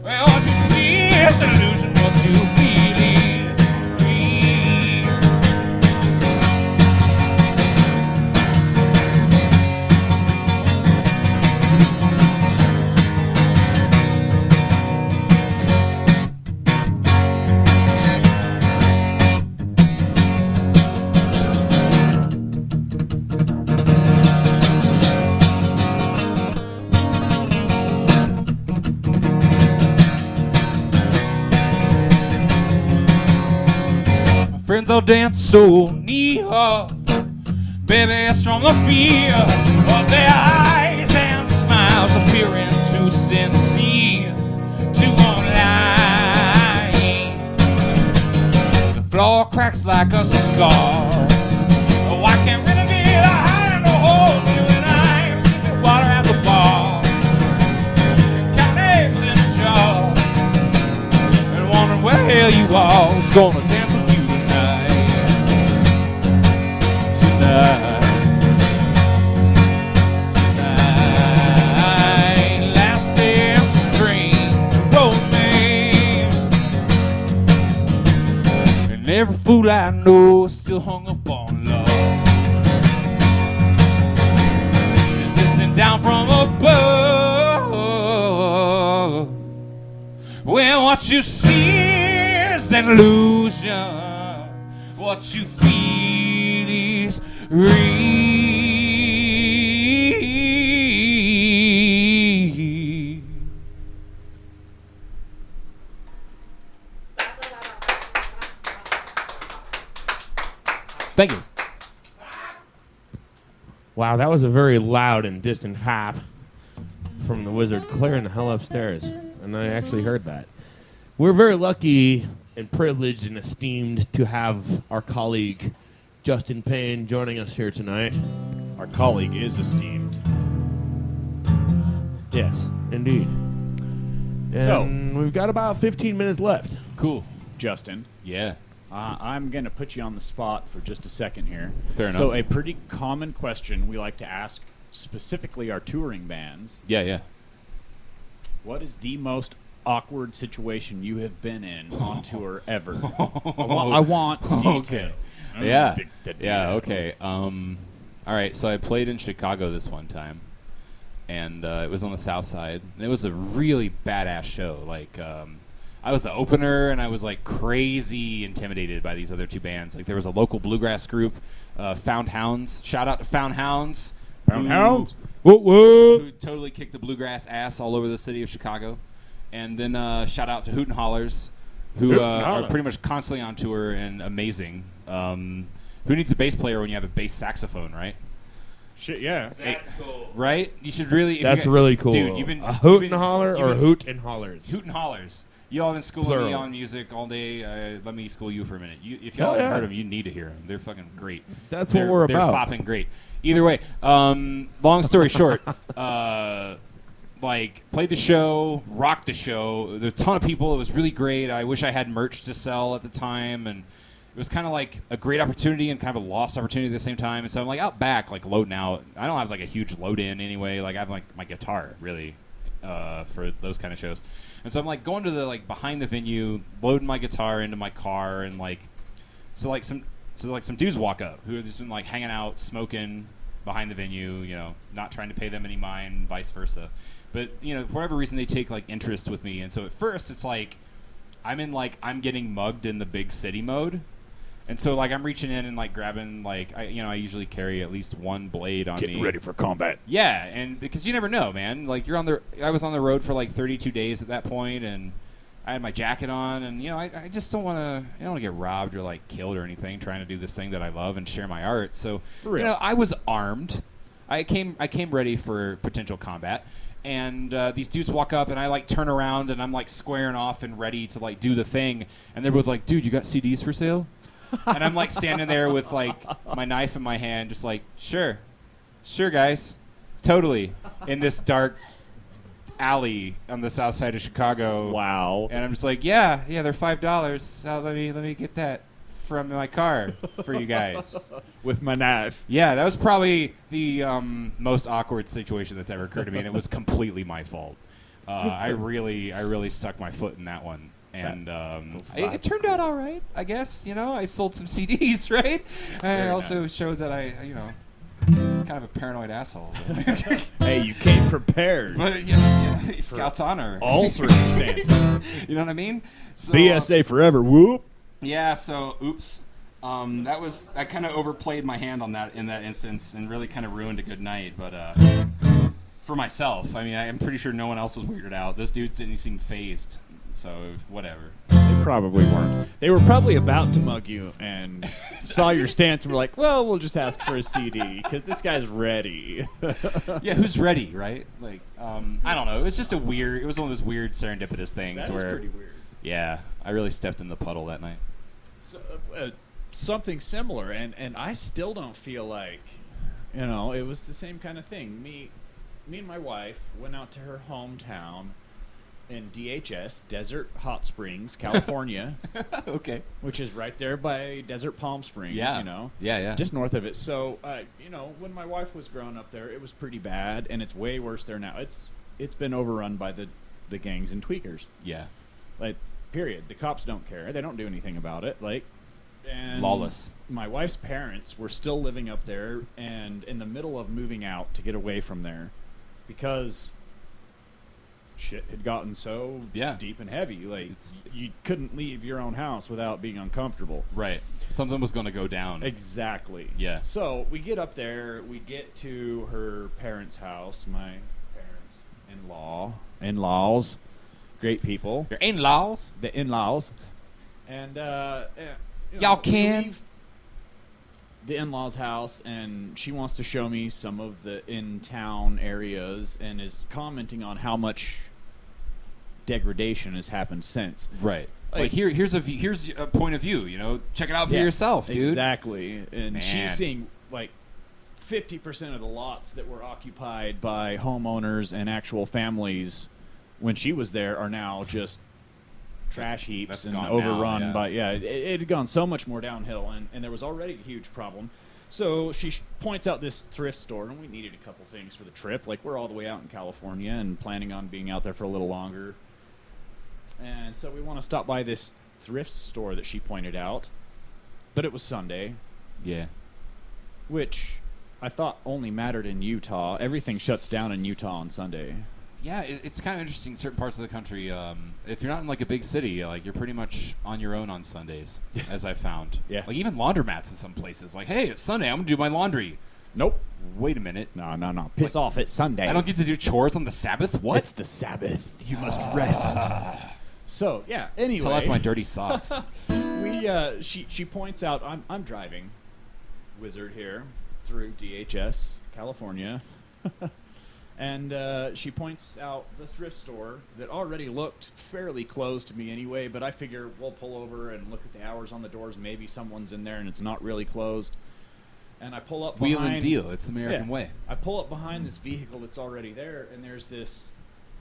[SPEAKER 1] Well, what you see is an illusion, what you feel is real. Friends all dance so near. Baby, it's from the fear of their eyes and smiles appearing too sincere to lying. The floor cracks like a scar. Oh, I can't really be the high and the hold me when I'm sipping water at the bar. Count eggs in a jar and wondering where the hell you are. Who's gonna dance with you tonight? Last dance, dream to romance. And every fool I know is still hung up on love. Is this down from above? Well, what you see is an illusion. What you feel is real.
[SPEAKER 5] Thank you.
[SPEAKER 2] Wow, that was a very loud and distant hap from the wizard clearing the hell upstairs. And I actually heard that. We're very lucky and privileged and esteemed to have our colleague Justin Payne joining us here tonight.
[SPEAKER 4] Our colleague is esteemed.
[SPEAKER 2] Yes, indeed. And
[SPEAKER 4] So-
[SPEAKER 2] we've got about 15 minutes left.
[SPEAKER 5] Cool.
[SPEAKER 4] Justin,
[SPEAKER 5] Yeah.
[SPEAKER 4] I'm going to put you on the spot for just a second here.
[SPEAKER 5] Fair
[SPEAKER 4] So
[SPEAKER 5] enough.
[SPEAKER 4] a pretty common question we like to ask specifically our touring bands,
[SPEAKER 5] Yeah.
[SPEAKER 4] what is the most awkward situation you have been in on tour ever? I want details.
[SPEAKER 5] Okay.
[SPEAKER 4] I don't
[SPEAKER 5] Yeah.
[SPEAKER 4] think the
[SPEAKER 5] Yeah.
[SPEAKER 4] details.
[SPEAKER 5] Okay. All right. So I played in Chicago this one time, and it was on the South Side. And it was a really badass show. Like, I was the opener, and I was like crazy intimidated by these other two bands. Like, there was a local bluegrass group, Found Hounds. Shout out to Found Hounds.
[SPEAKER 4] Found Hounds.
[SPEAKER 5] Who totally kicked the bluegrass ass all over the city of Chicago. And then shout out to Hoot and Hollers, who are pretty much constantly on tour and amazing. Who needs a bass player when you have a bass saxophone, right?
[SPEAKER 4] Shit, yeah.
[SPEAKER 2] That's cool.
[SPEAKER 5] Right? You should really.
[SPEAKER 3] That's really cool.
[SPEAKER 5] Dude, you've been
[SPEAKER 3] a hoot
[SPEAKER 5] you've
[SPEAKER 3] and
[SPEAKER 5] been-
[SPEAKER 3] holler
[SPEAKER 5] you've
[SPEAKER 3] or
[SPEAKER 5] been-
[SPEAKER 3] hoot and hollers.
[SPEAKER 5] Hoot and Hollers. You all have been schooling
[SPEAKER 3] Plural.
[SPEAKER 5] me on music all day. Let me school you for a minute. If
[SPEAKER 3] Hell
[SPEAKER 5] y'all haven't
[SPEAKER 3] yeah.
[SPEAKER 5] heard them, you need to hear them. They're fucking great.
[SPEAKER 3] That's
[SPEAKER 5] They're-
[SPEAKER 3] what we're
[SPEAKER 5] they're
[SPEAKER 3] about.
[SPEAKER 5] They're fopping great. Either way, long story short, like played the show, rocked the show. There were a ton of people. It was really great. I wish I had merch to sell at the time, and it was kind of like a great opportunity and kind of a lost opportunity at the same time. And so I'm like out back, like loading out. I don't have like a huge load in anyway. Like I have like my guitar really for those kind of shows. And so I'm like going to the like behind the venue, loading my guitar into my car, and like some dudes walk up who have just been like hanging out, smoking behind the venue, you know, not trying to pay them any mind, vice versa. But you know, for whatever reason, they take like interest with me, and so at first it's like I'm getting mugged in the big city mode. And so, like, I'm reaching in and, like, grabbing, like, I usually carry at least one blade on me.
[SPEAKER 4] Getting ready for combat.
[SPEAKER 5] Yeah, and because you never know, man. Like, I was on the road for, like, 32 days at that point, and I had my jacket on, and, you know, I just don't want to get robbed or, like, killed or anything trying to do this thing that I love and share my art. So, you know, I was armed. I came ready for potential combat. And these dudes walk up, and I, like, turn around, and I'm, like, squaring off and ready to, like, do the thing. And they're both like, dude, you got CDs for sale? And I'm like standing there with like my knife in my hand, just like, sure, guys, totally, in this dark alley on the south side of Chicago.
[SPEAKER 4] Wow.
[SPEAKER 5] And I'm just like, yeah, they're $5. Let me get that from my car for you guys.
[SPEAKER 4] With my knife.
[SPEAKER 5] Yeah, that was probably the most awkward situation that's ever occurred to me, and it was completely my fault. I really stuck my foot in that one. And it turned out all right, I guess. You know, I sold some CDs, right? I also showed that I, you know, kind of a paranoid asshole.
[SPEAKER 4] Hey, you came prepared.
[SPEAKER 5] But yeah, Scout's honor.
[SPEAKER 4] All circumstances.
[SPEAKER 5] You know what I mean? So,
[SPEAKER 4] BSA forever. Whoop.
[SPEAKER 5] yeah. So, oops. I kind of overplayed my hand on that in that instance, and really kind of ruined a good night. But for myself, I mean, I'm pretty sure no one else was weirded out. Those dudes didn't seem phased. So, whatever.
[SPEAKER 4] They probably weren't. They were probably about to mug you and saw your stance and were like, well, we'll just ask for a CD because this guy's ready.
[SPEAKER 5] Yeah, who's ready, right? Like, I don't know. It was just it was one of those weird serendipitous things
[SPEAKER 4] That is
[SPEAKER 5] where,
[SPEAKER 4] pretty weird.
[SPEAKER 5] yeah, I really stepped in the puddle that night.
[SPEAKER 4] So, something similar, and I still don't feel like, you know, it was the same kind of thing. Me and my wife went out to her hometown in DHS, Desert Hot Springs, California.
[SPEAKER 5] Okay.
[SPEAKER 4] Which is right there by Desert Palm Springs,
[SPEAKER 5] Yeah.
[SPEAKER 4] you know.
[SPEAKER 5] Yeah.
[SPEAKER 4] Just north of it. So, you know, when my wife was growing up there, it was pretty bad, and it's way worse there now. It's been overrun by the gangs and tweakers.
[SPEAKER 5] Yeah.
[SPEAKER 4] Like, period. The cops don't care. They don't do anything about it. Like, and
[SPEAKER 5] Lawless.
[SPEAKER 4] My wife's parents were still living up there and in the middle of moving out to get away from there because shit had gotten so deep and heavy. Like, you couldn't leave your own house without being uncomfortable.
[SPEAKER 5] Right. Something was going to go down.
[SPEAKER 4] Exactly.
[SPEAKER 5] Yeah.
[SPEAKER 4] So we get up there. We get to her parents' house. My parents, in-laws, great people.
[SPEAKER 5] Your in-laws?
[SPEAKER 4] The in-laws. And,
[SPEAKER 5] Y'all can.
[SPEAKER 4] we leave the in-laws' house, and she wants to show me some of the in-town areas and is commenting on how much degradation has happened since.
[SPEAKER 5] Right. Like here's a point of view, you know. Check it out for yourself, dude.
[SPEAKER 4] Exactly. And
[SPEAKER 5] Man.
[SPEAKER 4] she's seeing like 50% of the lots that were occupied by homeowners and actual families when she was there are now just trash heaps
[SPEAKER 5] That's
[SPEAKER 4] and
[SPEAKER 5] gone
[SPEAKER 4] overrun
[SPEAKER 5] now, yeah.
[SPEAKER 4] by it had gone so much more downhill, and there was already a huge problem. So she points out this thrift store, and we needed a couple things for the trip. Like, we're all the way out in California and planning on being out there for a little longer. And so we want to stop by this thrift store that she pointed out. But it was Sunday.
[SPEAKER 5] Yeah.
[SPEAKER 4] Which I thought only mattered in Utah. Everything shuts down in Utah on Sunday.
[SPEAKER 5] Yeah, it's kind of interesting in certain parts of the country. If you're not in like a big city, like you're pretty much on your own on Sundays, as I've found.
[SPEAKER 4] Yeah.
[SPEAKER 5] Like even laundromats in some places. Like, hey, it's Sunday, I'm gonna do my laundry.
[SPEAKER 4] Nope.
[SPEAKER 5] Wait a minute.
[SPEAKER 4] No. Piss off, it's Sunday.
[SPEAKER 5] I don't get to do chores on the Sabbath? What?
[SPEAKER 4] It's the Sabbath. You must rest. So, yeah, anyway.
[SPEAKER 5] Tell that to my dirty socks.
[SPEAKER 4] She points out, I'm driving, Wizard here, through DHS, California. And she points out the thrift store that already looked fairly closed to me anyway, but I figure we'll pull over and look at the hours on the doors. Maybe someone's in there and it's not really closed. And I pull up behind...
[SPEAKER 5] Wheel and deal. It's the American way.
[SPEAKER 4] I pull up behind this vehicle that's already there, and there's this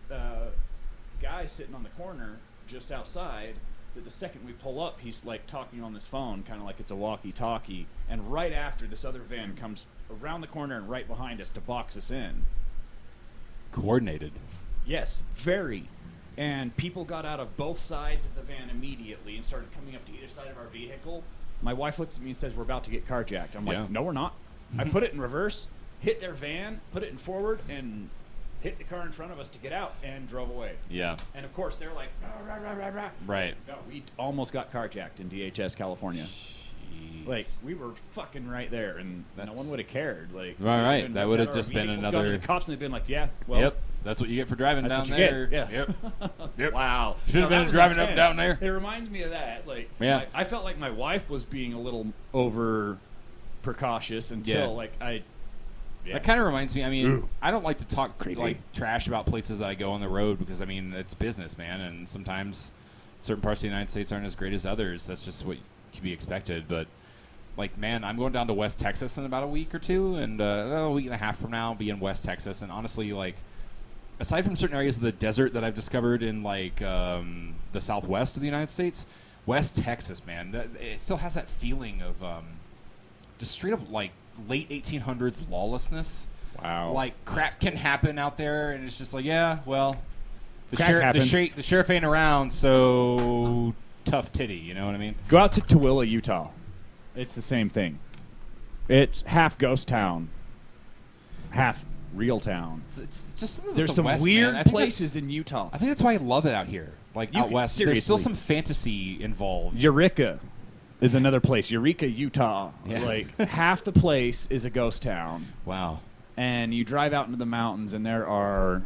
[SPEAKER 4] guy sitting on the corner just outside that the second we pull up, he's like talking on this phone, kind of like it's a walkie-talkie. And right after, this other van comes around the corner and right behind us to box us in.
[SPEAKER 5] Coordinated.
[SPEAKER 4] Yes, very. And people got out of both sides of the van immediately and started coming up to either side of our vehicle. My wife looks at me and says, we're about to get carjacked. I'm like, no, we're not. I put it in reverse, hit their van, put it in forward, and hit the car in front of us to get out, and drove away.
[SPEAKER 5] Yeah.
[SPEAKER 4] And, of course, they're like, rah, rah, rah, rah.
[SPEAKER 5] Right.
[SPEAKER 4] No, we almost got carjacked in DHS, California.
[SPEAKER 5] Jeez.
[SPEAKER 4] Like, we were fucking right there, and no one would have cared. Like,
[SPEAKER 5] right. That would have just been another...
[SPEAKER 4] The cops would have been like, yeah, well...
[SPEAKER 5] Yep. That's what you get for driving
[SPEAKER 4] That's
[SPEAKER 5] down
[SPEAKER 4] what you
[SPEAKER 5] there.
[SPEAKER 4] get. Yeah.
[SPEAKER 5] Yep.
[SPEAKER 4] Wow.
[SPEAKER 5] Should have been driving up down there.
[SPEAKER 4] It reminds me of that. Like,
[SPEAKER 5] Yeah.
[SPEAKER 4] I felt like my wife was being a little over precautious until
[SPEAKER 5] That kind of reminds me. I mean, I don't like to talk like trash about places that I go on the road because I mean it's business, man, and sometimes certain parts of the United States aren't as great as others. That's just what can be expected. But like, man, I'm going down to West Texas in about a week or two, and a week and a half from now, I'll be in West Texas. And honestly, like, aside from certain areas of the desert that I've discovered in like the Southwest of the United States, West Texas, man, it still has that feeling of just straight up like late 1800s lawlessness.
[SPEAKER 4] Wow.
[SPEAKER 5] Like, crap can happen out there, and it's just like, yeah, well, the sheriff ain't around, so tough titty, you know what I mean?
[SPEAKER 4] Go out to Tooele, Utah. It's the same thing. It's half ghost town, half real town.
[SPEAKER 5] It's just something
[SPEAKER 4] There's
[SPEAKER 5] with the
[SPEAKER 4] some
[SPEAKER 5] West,
[SPEAKER 4] weird
[SPEAKER 5] man.
[SPEAKER 4] places in Utah.
[SPEAKER 5] I think that's why I love it out here. Like, out west,
[SPEAKER 4] seriously.
[SPEAKER 5] there's still some fantasy involved.
[SPEAKER 4] Eureka is another place. Eureka, Utah.
[SPEAKER 5] Yeah.
[SPEAKER 4] Like, half the place is a ghost town.
[SPEAKER 5] Wow.
[SPEAKER 4] And you drive out into the mountains, and there are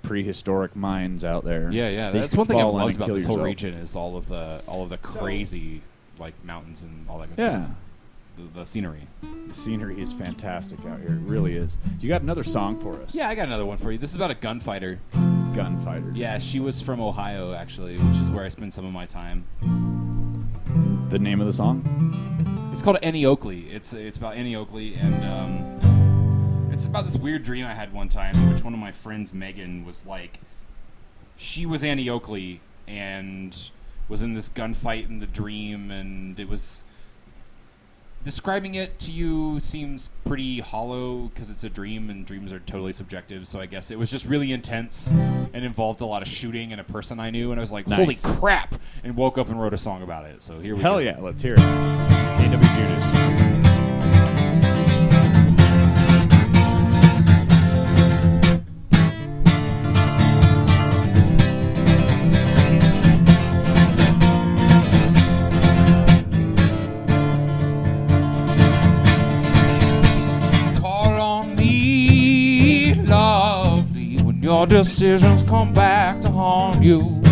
[SPEAKER 4] prehistoric mines out there.
[SPEAKER 5] Yeah.
[SPEAKER 4] That
[SPEAKER 5] That's
[SPEAKER 4] you
[SPEAKER 5] one
[SPEAKER 4] can
[SPEAKER 5] thing I've
[SPEAKER 4] fall in
[SPEAKER 5] loved
[SPEAKER 4] and
[SPEAKER 5] about
[SPEAKER 4] kill
[SPEAKER 5] this whole
[SPEAKER 4] yourself.
[SPEAKER 5] region is all of the crazy like mountains and all that good
[SPEAKER 4] Yeah.
[SPEAKER 5] stuff. The scenery.
[SPEAKER 4] The scenery is fantastic out here. It really is. You got another song for us?
[SPEAKER 5] Yeah, I got another one for you. This is about a gunfighter.
[SPEAKER 4] Gunfighter.
[SPEAKER 5] Yeah, she was from Ohio, actually, which is where I spend some of my time.
[SPEAKER 4] The name of the song?
[SPEAKER 5] It's called Annie Oakley. It's about Annie Oakley, and it's about this weird dream I had one time in which one of my friends, Megan, was like, she was Annie Oakley and was in this gunfight in the dream, and it was... Describing it to you seems pretty hollow because it's a dream and dreams are totally subjective, so I guess it was just really intense and involved a lot of shooting and a person I knew, and I was like, holy crap, and woke up and wrote a song about it. So here we go.
[SPEAKER 4] Hell yeah, let's hear it. KWJUDAS.
[SPEAKER 1] Your decisions come back to haunt you.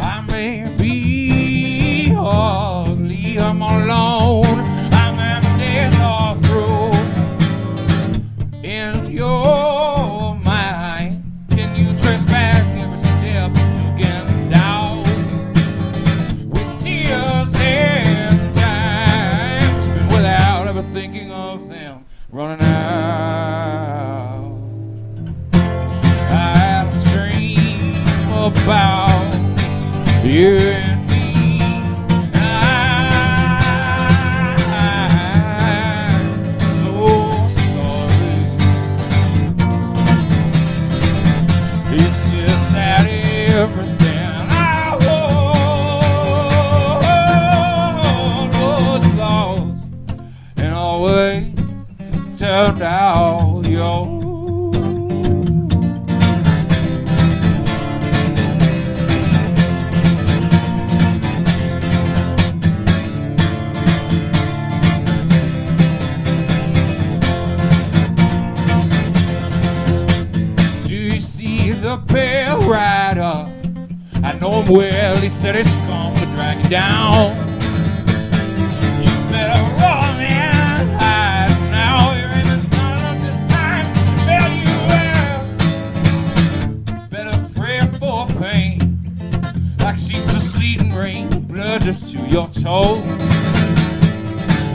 [SPEAKER 1] I may be ugly, I'm alone, I'm the days are through. In your mind, can you trace back every step together down? With tears and times, but without ever thinking of them running out. About you and me, turned out, yo. Do you see the pale rider? I know him well, he said he's come to drag you down. You better run and hide now. You're in the sun of this time, tell you well. Better pray for pain, like sheets of sleet and rain, blood drips to your toes.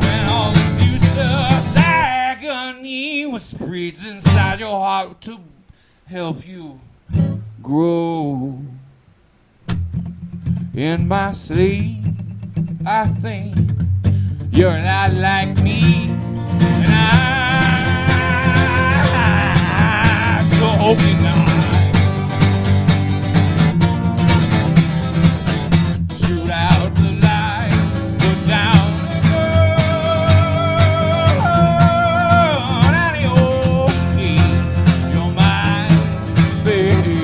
[SPEAKER 1] When all this useless agony whispers inside your heart to help you grow. In my sleep, I think you're a lot like me, and I so hope you're not. Shoot out the lights, put down the gun, and you'll need your mind, baby.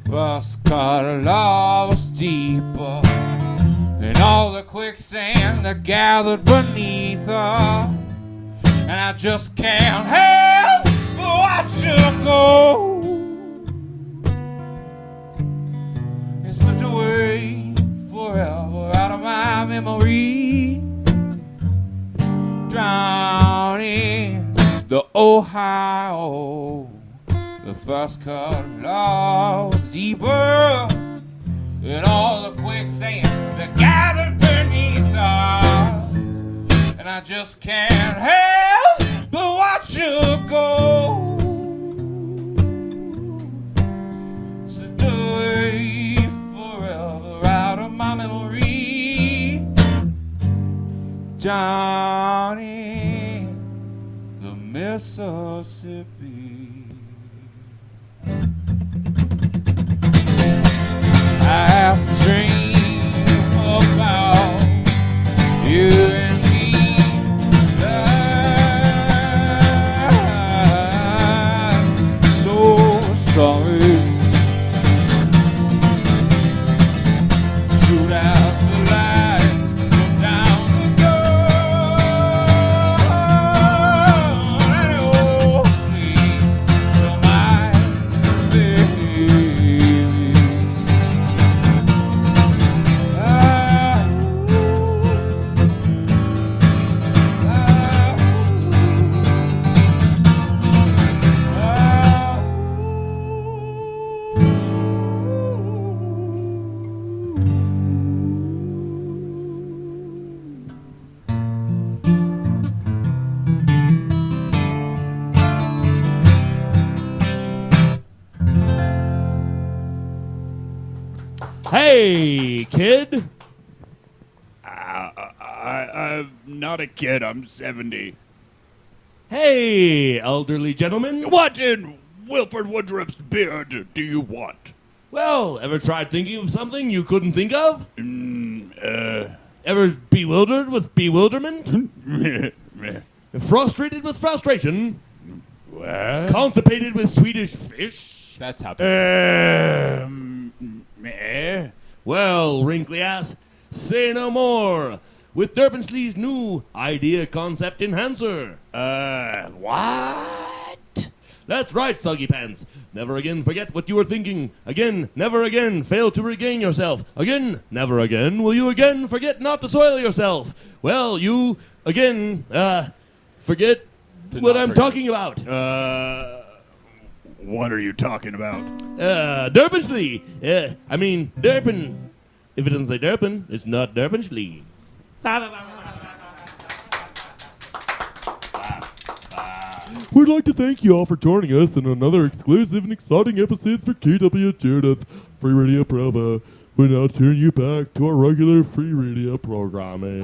[SPEAKER 1] First cut of love was deeper than all the quicksand that gathered beneath her, and I just can't help but watch her go. It slipped away forever out of my memory, drowning in the Ohio. The first cut of love was deeper than all the quicksand that gathered beneath us, and I just can't help but watch you go. Slipped away forever out of my memory, down in the Mississippi. I have dreamed about you and me. I'm so sorry. Shoot out the lights, put down the gun, and oh, please, you're my baby.
[SPEAKER 3] Hey, kid.
[SPEAKER 6] I'm not a kid. I'm 70.
[SPEAKER 3] Hey, elderly gentleman.
[SPEAKER 6] What in Wilford Woodruff's beard do you want?
[SPEAKER 3] Well, ever tried thinking of something you couldn't think of? Ever bewildered with bewilderment? Frustrated with frustration?
[SPEAKER 6] What?
[SPEAKER 3] Constipated with Swedish fish?
[SPEAKER 5] That's happening.
[SPEAKER 3] Well, wrinkly ass, say no more. With Derpinsley's new idea concept enhancer.
[SPEAKER 6] What?
[SPEAKER 3] That's right, soggy pants. Never again forget what you were thinking. Again, never again fail to regain yourself. Again, never again will you again forget not to soil yourself. Well, you, again, forget what I'm talking about.
[SPEAKER 6] What are you talking about?
[SPEAKER 3] Derpinsley. Derpin. If it doesn't say Derpin, it's not Derpinsley. We'd like to thank you all for joining us in another exclusive and exciting episode for KWJUDAS Free Radio Provo. We now turn you back to our regular free radio programming.